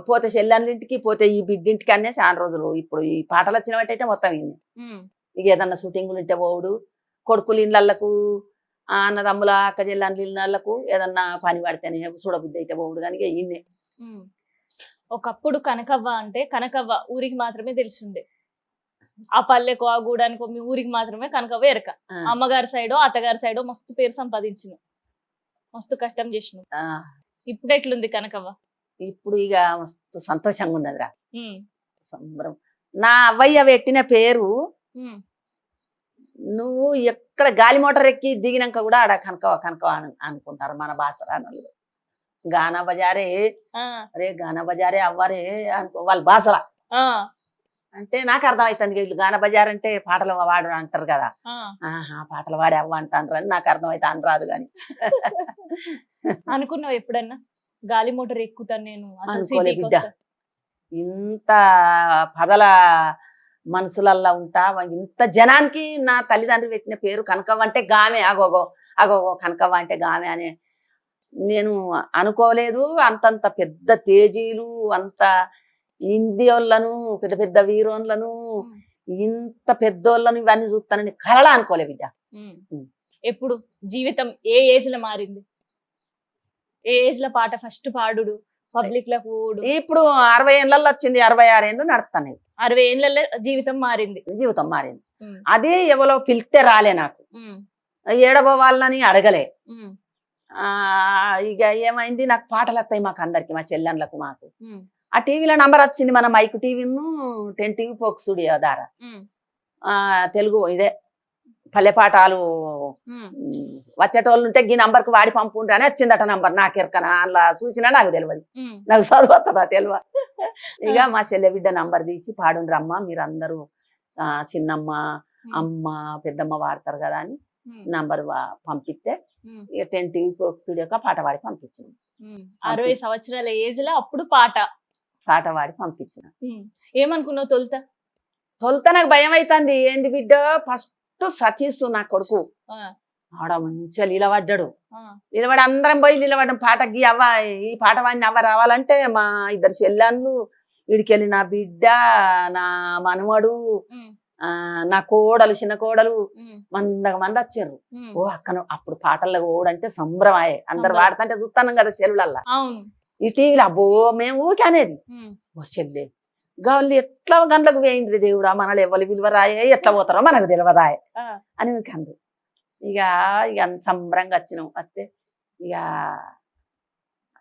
పోతే చెల్లెళ్ళ ఇంటికి, పోతే ఈ బిడ్డింటికి అనే చాలా రోజులు. ఇప్పుడు ఈ పాటలు వచ్చినట్టయితే మొత్తం ఇన్ని. ఇక ఏదన్నా షూటింగులు ఉంటే పోవుడు, కొడుకుల ఇళ్ళకు, అన్నదమ్ముల అక్క చెల్లెళ్ళ ఇళ్ళకు ఏదన్నా పని పడితేనే చూడబుద్ధి అయితే పోవుడు. కానీ ఇక ఇన్నే. ఒకప్పుడు కనకవ్వ అంటే కనకవ్వ ఊరికి మాత్రమే తెలిసిండే. ఆ పల్లెకో ఆ గూడానికో మీ ఊరికి మాత్రమే కనకవ్వ ఎరక. అమ్మగారి సైడో అత్తగారి సైడో మస్తు పేరు సంపాదించిన, మస్తు కష్టం చేసిన. ఇప్పుడు ఎట్లుంది కనకవ్వ? ఇప్పుడు ఇక మస్తు సంతోషంగా ఉన్నదిరా, సంబరం. నా అవ్వయ్య పెట్టిన పేరు నువ్వు ఎక్కడ గాలి మోటార్ ఎక్కి దిగినాక కూడా ఆడ కనకవ్వ అనుకుంటారు మన బాసరానలు. గానా బజారే, అరే గానా బజారే అవ్వరే అనుకో వాళ్ళ బాసరా. అంటే నాకు అర్థమవుతుంది, వీళ్ళు గాన బజార్ అంటే పాటలు వాడు అంటారు కదా, పాటలు వాడే అవ్వ అంటారు అని నాకు అర్థమైతే అనరాదు. కానీ అనుకున్నావు ఎప్పుడన్నా గాలి మోటార్ ఎక్కుతాను నేను? అనుకోలే బిడ్డ, ఇంత పదల మనసులల్లా ఉంటా, ఇంత జనానికి నా తల్లిదండ్రులు పెట్టిన పేరు కనకవ్వ అంటే గామె. అగోగో కనకవ్వ అంటే గామె అని నేను అనుకోలేదు. అంతంత పెద్ద తేజీలు, అంత హిందీ వాళ్ళను, పెద్ద పెద్ద వీరోన్లను, ఇంత పెద్దోళ్ళను ఇవన్నీ చూస్తానని కలలా అనుకోలే బిడ్డ. ఎప్పుడు జీవితం ఏ ఏజ్ లో మారింది? ఏ ఏజ్ లో పాట ఫస్ట్ పాడు, పబ్లిక్ లో పోడు? ఇప్పుడు 60 ఏళ్ళల్లో వచ్చింది, 66 ఏళ్ళు నడుస్తున్నాయి. 60 ఏళ్ళలో జీవితం మారింది. అది ఎవరో పిలిస్తే రాలే, నాకు ఏడబోవాలని అడగలే. ఇక ఏమైంది, నాకు పాటలు వస్తాయి మాకు అందరికి, మా చెల్లెళ్ళకు మాకు. ఉమ్, ఆ టీవీలో నంబర్ వచ్చింది, మన మైక్ టీవీను 10 టీవీ ఫోక్ స్టూడియో ద్వారా. ఉమ్, తెలుగు ఇదే పల్లె పాఠాలు ఉమ్, వచ్చేటోళ్ళు ఉంటే ఈ నంబర్కి వాడి పంపుండ్రి అని వచ్చిందట నంబర్. నాకు ఎరకన అలా చూసినా నాకు తెలియదు, ఉమ్, నాకు చదువుతుందా తెలియ. ఇక మా చెల్లె బిడ్డ నంబర్ తీసి పాడుండ్రి అమ్మ మీరందరూ, చిన్నమ్మ అమ్మ పెద్దమ్మ వాడతారు కదా అని ఉమ్, నంబర్ పంపిస్తే ఉమ్, ఇక 10 టీవీ ఫోక్ స్టూడియోకి పాట పాడి పంపించింది. ఉమ్. 60 సంవత్సరాల ఏజ్ లో అప్పుడు పాట. పాట పాడి పంపించిన. ఉమ్. ఏమనుకున్నావు తొలుత? తొలుత నాకు భయం అవుతుంది, ఏంది బిడ్డ ఫస్ట్ సతీష్ నా కొడుకు ఆ, ఆడ మంచిగా నిలబడ్డాడు. ఆ, నిలబడి అందరం పోయి నిలబడ్డం పాటకి. అవ్వ ఈ పాట వాడిని అవ్వ రావాలంటే మా ఇద్దరు చెల్లెళ్ళు, వీడికెళ్ళి నా బిడ్డ, నా మనవడు, ఉమ్, నా కోడలు చిన్న కోడలు ఉమ్, 100 మంది వచ్చారు. ఉమ్. ఓ అక్కను అప్పుడు పాటల్లో ఓడంటే సంబరమాయే, అందరు సంబరం. వాడుతుంటే చూస్తాను కదా సెల్లులల్లా, అవును. ఈ టీవీలో అబ్బో మేము ఊకే అనేది. ఉమ్, ఓ చెల్లె గాళ్ళు ఎట్లా గంటలకు వేయింది దేవుడా, మనల్ని ఎవరు విలువరాయే ఎట్లా పోతారో మనకు తెలియదాయే ఆ, అని మీకు అందు. ఇక ఇక సంబరంగా వచ్చినాం. వస్తే ఇక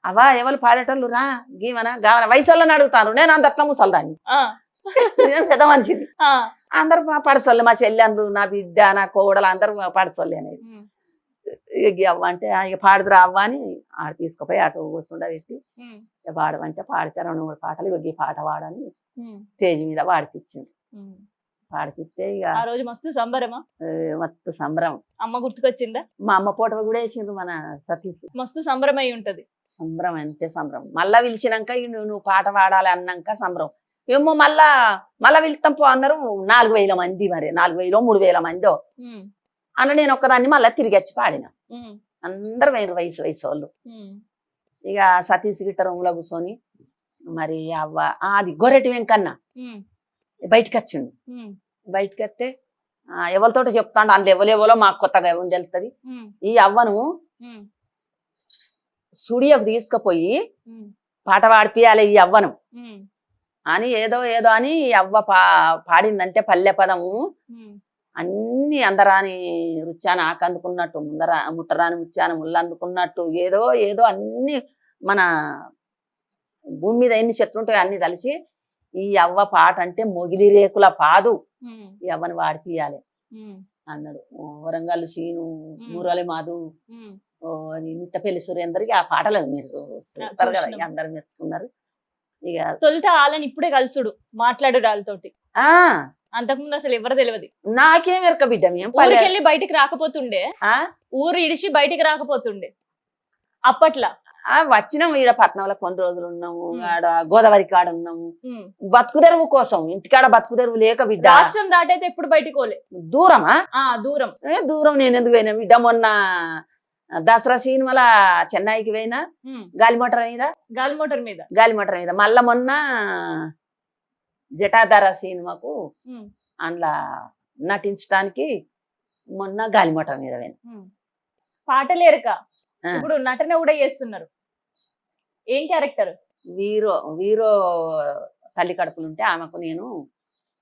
అవా ఎవరు పాడేటోళ్ళు రా గీమన గావన వయసు వాళ్ళని అడుగుతాను, నేను అంత అట్లా ముసల్దాన్ని, ఆ, నేను పెద్ద మనిషిని. ఆ, అందరు పడసోళ్ళు, మా చెల్లెళ్ళు నా బిడ్డ నా కోడలు అందరూ పడసోళ్ళు అనేది. ఉమ్, ఇక అవ్వ అంటే ఇక పాడుదురా అవ్వ అని ఆడ తీసుకుపోయి అటు కూర్చుండబెట్టి ఉమ్, ఇక పాడమంటే పాడితే 2-3 పాటలు, ఇక ఈ పాట పాడని ఉమ్, స్టేజ్ మీద పాడిపించింది. ఉమ్. పాడిపిస్తే ఇక ఆ రోజు మస్తు సంబరమా? మస్తు సంబరం. అమ్మ గుర్తుకొచ్చిందా? మా అమ్మ పూట కూడా వేసిండ్రు మన సతీష్. మస్తు సంబరం అయి ఉంటది. సంబరం అంటే సంబరం. మళ్ళా పిలిచినాక నువ్వు పాట పాడాలి అన్నాక సంబరం. ఏమో మళ్ళా పిలుస్తాం పో అన్నారు. 4000 మంది, మరి 4000 3000 మందో ఉమ్, అన్న. నేను ఒక్కదాన్ని మళ్ళీ తిరిగి వచ్చి పాడిన. ఉమ్, అందరు వయసు వాళ్ళు. ఉమ్, ఇక సతీష్ గిట్ట రూమ్లో కూర్చొని మరి అవ్వ అది గొర్రెటి వెంకన్న ఉమ్, బయటకు వచ్చిండు. ఉమ్, బయటకు వస్తే ఎవరితోటి చెప్తాడు, అందులో ఎవరెవరో మాకు కొత్తగా ఏమని తెలుస్తుంది. ఉమ్, ఈ అవ్వను ఉమ్, స్టూడియోకి తీసుకుపోయి ఉమ్, పాట పాడిపియాలి ఈ అవ్వను ఉమ్, అని ఏదో అని అవ్వ పాడిందంటే పల్లె పదము ఉమ్, అన్ని అందరాని రుచాన ఆకందుకున్నట్టు, ముట్టరాని ముత్యాన ముళ్ళు అందుకున్నట్టు, ఏదో అన్ని మన భూమి మీద ఎన్ని చెట్లు ఉంటాయో అన్ని కలిసి ఈ అవ్వ పాట అంటే మొగిలి రేకుల పాదు, ఉమ్, ఈ అవ్వని వాడిపియాలి ఉమ్, అన్నాడు. వరంగల్ సీను, ఉమ్, మురళి మాధు, ఉమ్. మిట్టపల్లి సురేందర్కి ఆ పాటలు మీరు చూస్తారు కదా, ఇక అందరు మెచ్చుకున్నారు. ఇక తొలుత వాళ్ళని ఇప్పుడే కలుసుడు, మాట్లాడు వాళ్ళతోటి. ఆ అంతకుముందు అసలు ఎవరు తెలియదు. నాకేం ఎరక బిడ్డ, మేము ఊరికెళ్ళి బయటికి రాకపోతుండే, ఊరు ఇడిచి బయటికి రాకపోతుండే అప్పట్లా. వచ్చినాము ఈడ పట్నంలో కొన్ని రోజులు ఉన్నాము, ఆడ గోదావరి కాడ ఉన్నాము బతుకుదెరువు కోసం. ఇంటికాడ బతుకుదెరువు లేక బిడ్డ రాష్ట్రం దాటైతే ఎప్పుడు బయటికి పోలే. దూరమా? దూరం. దూరం నేను ఎందుకు పోయినా బిడ్డ, మొన్న దసరా సినిమాల చెన్నైకి పోయినా గాలి మోటార్ మీద మళ్ళా మొన్న జటాధార సినిమాకు అందులో నటించడానికి మొన్న గాలి మోటార్ మీద పోయినా. పాటలేరుక ఇప్పుడు నటన కూడా చేస్తున్నారు. ఏం క్యారెక్టర్? వీరో తల్లి కడుపులుంటే ఆమెకు నేను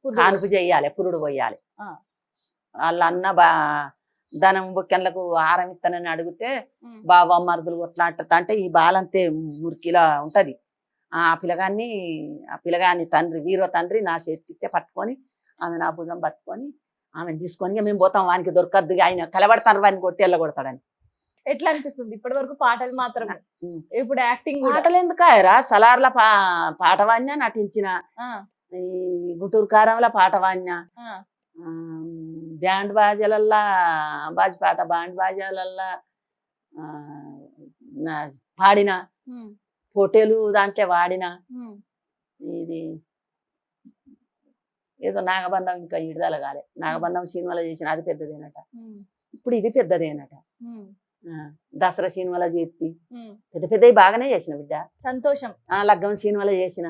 కానుపు చెయ్యాలి, పురుడు పోయాలి. వాళ్ళ అన్న ధనం బొక్కెన్లకు ఆహారం ఇస్తానని అడిగితే బాబా మరుదులు కొట్లాడుతా అంటే ఈ బాలంతే మురికిలా ఉంటది. ఆ పిల్లగాన్ని తండ్రి వీరో తండ్రి నా చేతికిస్తే పట్టుకొని ఆమె నా భుజం పట్టుకొని ఆమెను తీసుకొని మేము పోతాం, వానికి దొరకద్దు, ఆయన కలబడతాను వాడిని కొట్టి వెళ్ళగొడతాడని. ఎట్లా అనిపిస్తుంది? ఇప్పటి వరకు పాటలు మాత్రమే, ఇప్పుడు యాక్టింగ్ పాటలు ఎందుకాయరా? సలార్ల పాటవాణ్య నటించిన, ఈ గుంటూరు కారంలో పాటవాణ్య, బ్యాండ్ బాజలల్లా బ్యాండ్ బాజాలల్లా పాడిన, పోటేలు దాంట్లో వాడిన. ఇది ఏదో నాగబంధం ఇంకా విడుదల కాలే, నాగబంధం సినిమాలో చేసిన, అది పెద్దదేనట. ఇప్పుడు ఇది పెద్దదేనట. దసరా సినిమాలో చేసి పెద్దవి బాగానే చేసిన బిడ్డ. సంతోషం. లగ్గం సినిమాలో చేసిన,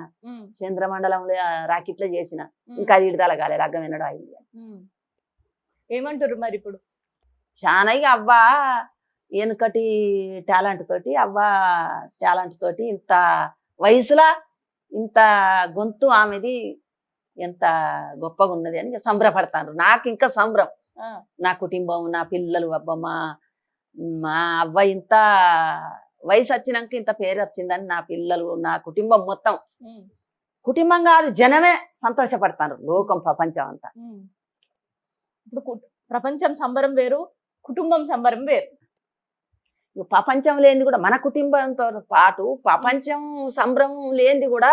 చంద్రమండలంలో రాకెట్లో చేసిన, ఇంకా అది విడుదల కాలే, లగ్గం వినడం అయింది. ఏమంటారు మరి ఇప్పుడు? చాలా అవ్వ వెనుకటి టాలెంట్ తోటి ఇంత వయసులా ఇంత గొంతు ఆమెది ఎంత గొప్పగా ఉన్నది అని సంబరపడతాను. నాకు ఇంకా సంబరం. నా కుటుంబం, నా పిల్లలు, అబ్బమ్మ మా అవ్వ ఇంత వయసు వచ్చినాక ఇంత పేరు వచ్చిందని నా పిల్లలు నా కుటుంబం మొత్తం, కుటుంబం కాదు జనమే సంతోషపడతారు, లోకం ప్రపంచం అంతా. ఇప్పుడు ప్రపంచం సంబరం వేరు, కుటుంబం సంబరం వేరు. ప్రపంచం లేనిది కూడా మన కుటుంబంతో పాటు ప్రపంచం సంబరం లేనిది కూడా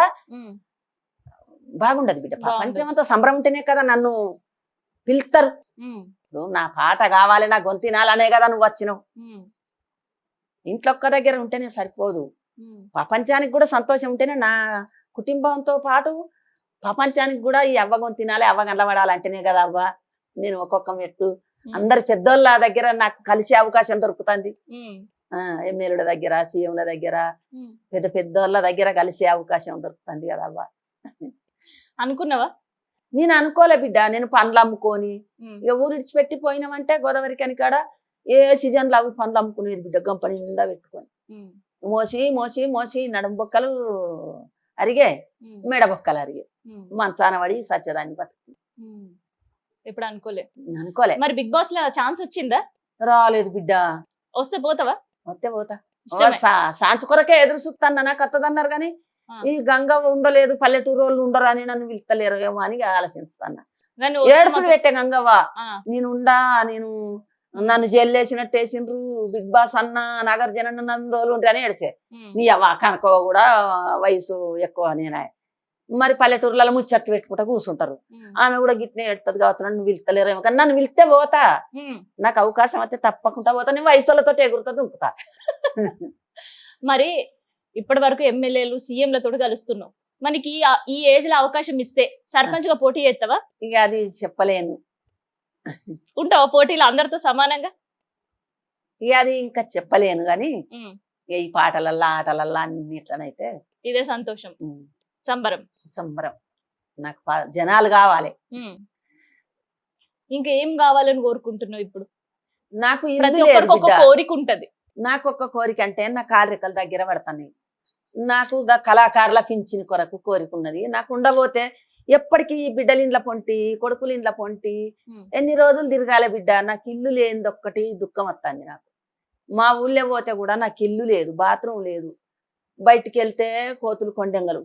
బాగుండదు బిడ్డ. ప్రపంచం అంతా సంబరం ఉంటేనే కదా నన్ను పిలుస్తారు. నా పాట కావాలి, నా గొంతినాలనే కదా నువ్వు వచ్చినావు. ఇంట్లో ఒక్క దగ్గర ఉంటేనే సరిపోదు, ప్రపంచానికి కూడా సంతోషం ఉంటేనే. నా కుటుంబంతో పాటు ప్రపంచానికి కూడా ఈ అవ్వ గొంతినాలి, అవ్వ గంటపడాలంటేనే కదా అవ్వ నేను ఒక్కొక్క మెట్టు అందరు పెద్దోళ్ళ దగ్గర నాకు కలిసే అవకాశం దొరుకుతుంది. ఎమ్మెల్యేల దగ్గర, సీఎంల దగ్గర, పెద్ద పెద్దోళ్ళ దగ్గర కలిసే అవకాశం దొరుకుతుంది కదా అవ్వ. అనుకున్నావా? నేను అనుకోలే బిడ్డ. నేను పండ్లు అమ్ముకొని ఇక ఊరు ఇడిచిపెట్టి పోయినామంటే గోదావరి కనికాడ ఏ సీజన్లో అవి పండ్లు అమ్ముకునేది బిడ్డ, గంపని నిండా పెట్టుకొని మోసి మోసి మోసి నడుము బొక్కలు అరిగే, మెడ బొక్కలు అరిగే, మంచాన పడి సత్యదాన్ని బతుకు. ఎప్పుడు అనుకోలే. మరి బిగ్ బాస్ లో ఛాన్స్ వచ్చిందా? రాలేదు బిడ్డ. వస్తే పోతావా? వస్తే పోతా. ఛాన్స్ కొరకే ఎదురు చూస్తాను, నాకు వస్తుందన్నారు కానీ ఈ గంగ ఉండలేదు, పల్లెటూరు వాళ్ళు ఉండరు అని నన్ను పిలుస్తలేరు ఏమో అని ఆలోచిస్తాను. ఏడుచుడు పెట్టే గంగవ్వ, నేను నన్ను జైలేసినట్టు వేసిండ్రు, బిగ్ బాస్ అన్న నాగార్జున నందోలు ఉంటే అని ఏడిచే. నీ అవ్వ కనుక కూడా వయసు ఎక్కువ నేనా, మరి పల్లెటూరులలో ముచ్చట్టు పెట్టుకుంటా కూర్చుంటారు. ఆమె కూడా గిట్నే ఎడుతుంది కావచ్చు, నన్ను పిలుస్తలేరేమో కానీ నన్ను పిలిస్తే పోతా. నాకు అవకాశం అయితే తప్పకుండా పోతా. నేను వయసులతో ఎగురుతా దుంకుతా. మరి ఇప్పటి వరకు ఎమ్మెల్యేలు సీఎంలతో కలుస్తున్నావు, మనకి ఈ ఏజ్ లో అవకాశం ఇస్తే సర్పంచ్ గా పోటీ చేస్తావా? ఇక అది చెప్పలేను. ఉంటావా పోటీలో అందరితో సమానంగా? ఇక అది ఇంకా చెప్పలేను కానీ ఈ పాటలల్లా ఆటలల్లా అన్నిట్లనైతే ఇదే సంతోషం, సంబరం. నాకు జనాలు కావాలి. ఇంకా ఏం కావాలని కోరుకుంటున్నావు ఇప్పుడు? నాకు ప్రతి ఒక్కరికి ఒక కోరిక ఉంటది. నాకు ఒక కోరిక అంటే నా కాళ్ళ దగ్గర పడతాను. నాకు కళాకారుల పింఛన్ కొరకు కోరిక ఉన్నది. నాకు ఉండబోతే ఎప్పటికీ బిడ్డలు ఇండ్ల పొంటి, కొడుకులు ఇండ్ల పొంటి ఎన్ని రోజులు తిరగాలి బిడ్డ. నాకు ఇల్లు లేనిది ఒక్కటి దుఃఖం వస్తుంది నాకు. మా ఊళ్ళో పోతే కూడా నాకు ఇల్లు లేదు, బాత్రూమ్ లేదు. బయటికి వెళ్తే కోతులు కొండెంగలు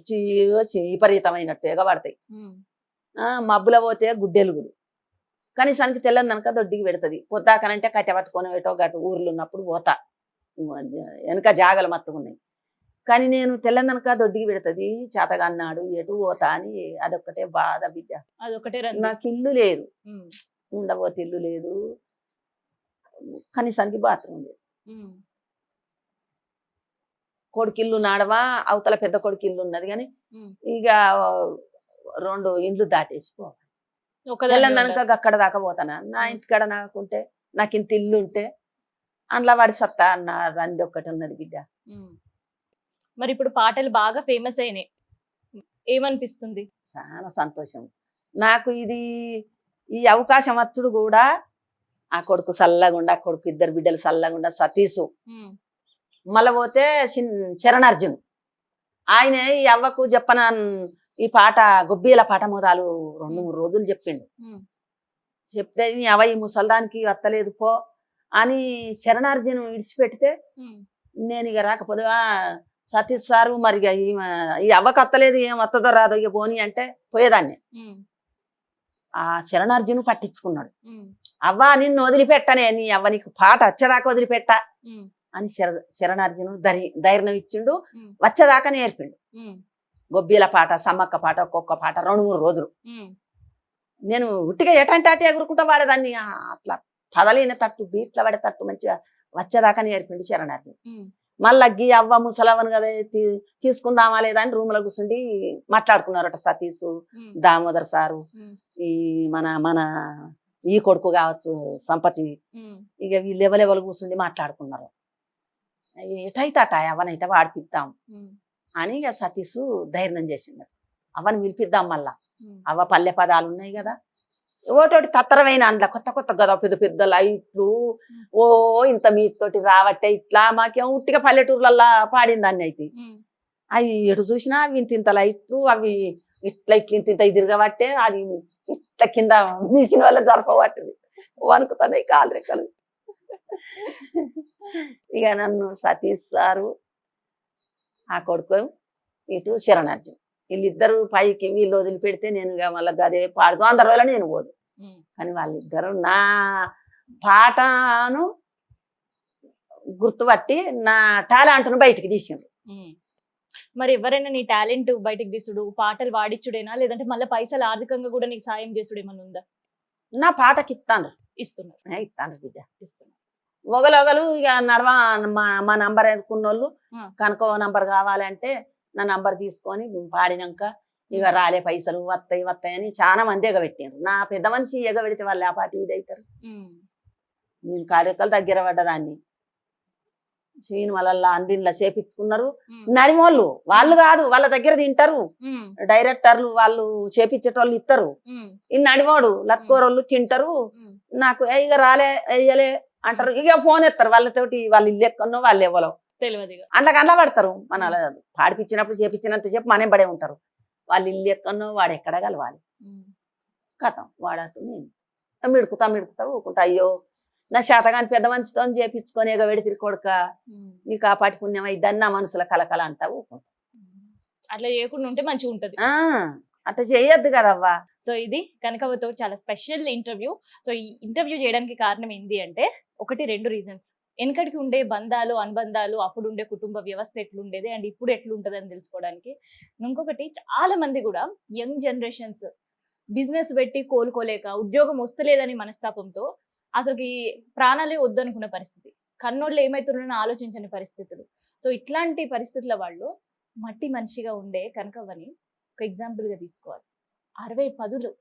విపరీతమైనట్టు ఎగబడతాయి. మబ్బుల పోతే గుడ్డెలుగులు. కనీసానికి తెల్లందనక దొడ్డికి పెడుతుంది. పొద్దాకనంటే కట్టె పట్టుకొని ఏటో గటు ఊర్లు ఉన్నప్పుడు పోతా, వెనక జాగలు మత్తుకున్నాయి. కానీ నేను తెల్లందనక దొడ్డికి పెడుతుంది, చేతగాన్నాడు ఎటు పోతా అని అదొక్కటే బాధ బిడ్డ. అదొకటే. నాకు ఇల్లు లేదు, ఉండబోతే ఇల్లు లేదు, కనీసానికి బాత్రూమ్ లేదు. కొడుకిల్లు నాడవా, అవతల పెద్ద కొడుకు ఇల్లు ఉన్నది కానీ ఇక 2 ఇండ్లు దాటేసిపోవాలి. తెల్లందనక అక్కడ దాకా పోతానా. నా ఇంటికాడ నాకుంటే, నాకు ఇంత ఇల్లు ఉంటే అందులో వాడి సత్తా అన్న రంది ఒక్కటి ఉన్నది బిడ్డ. మరి ఇప్పుడు పాటలు బాగా ఫేమస్ అయినాయి, ఏమనిపిస్తుంది? చాలా సంతోషం నాకు. ఈ అవకాశం వచ్చుడు కూడా ఆ కొడుకు సల్లగుండా, కొడుకు 2 బిడ్డలు సల్లగుండా, సతీసు మళ్ళా పోతే చరణార్జున్ ఆయన ఈ అవ్వకు చెప్పన ఈ పాట గొబ్బీల పాట మొదలు 2-3 రోజులు చెప్పిండు. చెప్తే నీ అవ్వ ఈ ముసల్దానికి వత్తలేదు పో అని చరణార్జున్ విడిచిపెడితే నేను ఇక రాకపోతే సతీష్ సారు మరి ఈ అవ్వకు వత్తలేదు, ఏం వత్తదో రాదో ఇక పోనీ అంటే పోయేదాన్ని. ఆ చరణార్జున్ పట్టించుకున్నాడు. అవ్వ నిన్ను వదిలిపెట్టనే, నీ అవ్వ నీకు పాట వచ్చేదాకా వదిలిపెట్టా అని చరణార్జును ధైర్యం ఇచ్చిండు. వచ్చేదాకా నేర్పిండు. గొబ్బీల పాట, సమ్మక్క పాట, ఒక్కొక్క పాట 2-3 రోజులు. నేను ఉట్టిగా ఎటంటే అటు ఎగురుకుంటా వాడేదాన్ని. అట్లా పదలైన తట్టు, బీట్ల పడే తట్టు మంచిగా వచ్చేదాకా నేర్పిండు చరణార్జును. మళ్ళీ గీ అవ్వ ముసలవను కదా తీసుకుందామా లేదా అని రూమ్ లో కూర్చుండి మాట్లాడుకున్నారట సతీష్, దామోదర్ సారు, ఈ మన ఈ కొడుకు కావచ్చు సంపతి, ఇక వీళ్ళు ఎవరెవరు కూర్చుండి మాట్లాడుకున్నారు. ఎటైతే అట అవ్వనైతే వాడిపిద్దాం అని ఇక సతీష్ ధైర్యం చేసిండు. అవ్వని పిలిపిద్దాం మళ్ళా, అవ్వ పల్లె పదాలు ఉన్నాయి కదా, ఓటోటి తత్తరమైన అందులో కొత్త కొత్త గదా, పెద్ద పెద్ద లైట్లు, ఓ ఇంత మీతోటి రావట్టే ఇట్లా మాకేమో ఉట్టిగా పల్లెటూర్లల్లా పాడిందాన్ని. అయితే అవి ఎటు చూసినా అవి ఇంత లైట్లు, అవి ఇట్లా ఇంత తిరగబట్టే, అది ఇట్లా కింద మీసిన వల్ల జరపబట్టింది, వణుకుతున్నాయి కాలు రెక్కలు. ఇక నన్ను సతీష్ సారు ఆ కొడుకు ఇటు శరణార్జున్ వీళ్ళిద్దరు పైకి వీళ్ళు వదిలిపెడితే నేను ఇక మళ్ళీ గదే పాడుతూ 100 రోజులు నేను పోదు. కానీ వాళ్ళిద్దరు నా పాటను గుర్తుపట్టి నా టాలెంట్ను బయటికి తీసిండ్రు. మరి ఎవరైనా నీ టాలెంట్ బయటకు తీసుడు పాటలు పాడిచ్చుడేనా లేదంటే మళ్ళీ పైసలు ఆర్థికంగా కూడా నీకు సాయం చేసుడు ఏమన్నా ఉందా? నా పాటకి ఇస్తాను ఇస్తున్నారు బిడ్డ ఇస్తాను. ఒకరు ఇక నడవ మా నంబర్ అనుకున్న వాళ్ళు కనుక నంబర్ కావాలంటే నా నంబర్ తీసుకొని పాడినాక ఇక రాలే పైసలు వస్తాయి అని చాలా మంది ఎగబెట్టారు. నా పెద్ద మనిషి ఎగబెడితే వాళ్ళు ఆ పాటి ఇది అవుతారు. నేను కార్యకర్తల దగ్గర పడ్డదాన్ని శ్రీని వాళ్ళ అందిన్లా చేపించుకున్నారు. నడిమోళ్ళు వాళ్ళు కాదు, వాళ్ళ దగ్గర తింటారు డైరెక్టర్లు, వాళ్ళు చేపించేటోళ్ళు ఇస్తారు. ఈ నడిమోడు లత్కోరోళ్ళు తింటారు. నాకు ఇక రాలే వెయ్యలే అంటారు. ఇక ఫోన్ ఎత్తారు వాళ్ళతోటి, వాళ్ళు ఇల్లు ఎక్కడో వాళ్ళు ఇవ్వలో తెలియదు అందులో పడతారు. మన పాడిపించినప్పుడు చేపించినంత చెప్పి మనం పడే ఉంటారు. వాళ్ళు ఇల్లు ఎక్కడో వాడు ఎక్కడ కలవాలి కథం వాడకు నేను మిడుకుతా ఊకుంటా. అయ్యో నా శాతగాని పెద్ద మంచితో చేపించుకొని ఎగబెడి తిరిగి కొడుక నీకు ఆ పాటి పుణ్యం ఇద్దరు నా మనసులో కలకల అంటా ఊకుంటా. అట్లా చేయకుండా ఉంటే మంచిగా ఉంటది. అట్లా చేయొద్దు కదవ్వా. సో ఇది కనకవతో చాలా స్పెషల్ ఇంటర్వ్యూ. సో ఈ ఇంటర్వ్యూ చేయడానికి కారణం ఏంటి అంటే 1-2 రీజన్స్. వెనకటికి ఉండే బంధాలు అనుబంధాలు, అప్పుడు ఉండే కుటుంబ వ్యవస్థ ఎట్లుండేది అండ్ ఇప్పుడు ఎట్లుంటది అని తెలుసుకోవడానికి. ఇంకొకటి చాలా మంది కూడా యంగ్ జనరేషన్స్ బిజినెస్ పెట్టి కోలుకోలేక ఉద్యోగం వస్తలేదని మనస్తాపంతో అసలుకి ప్రాణాలే వద్దనుకున్న పరిస్థితి, కన్నోళ్ళు ఏమైతున్నారని ఆలోచించని పరిస్థితులు. సో ఇట్లాంటి పరిస్థితుల వాళ్ళు మట్టి మనిషిగా ఉండే కనకవ్వని ఒక ఎగ్జాంపుల్గా తీసుకోవాలి. 60 పదులు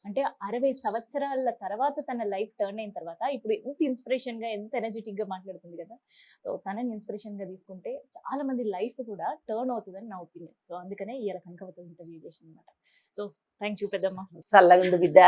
అంటే 60 సంవత్సరాల తర్వాత తన లైఫ్ టర్న్ అయిన తర్వాత ఇప్పుడు ఎంత ఇన్స్పిరేషన్గా ఎంత ఎనర్జెటిక్గా మాట్లాడుతుంది కదా. సో తనని ఇన్స్పిరేషన్గా తీసుకుంటే చాలా మంది లైఫ్ కూడా టర్న్ అవుతుందని నా ఒపీనియన్. సో అందుకనే ఈ కనకవతో ఇంటర్వ్యూ చేసిన అనమాట. సో థ్యాంక్ యూ పెద్దమ్మ. చల్లగుండు బిడ్డ.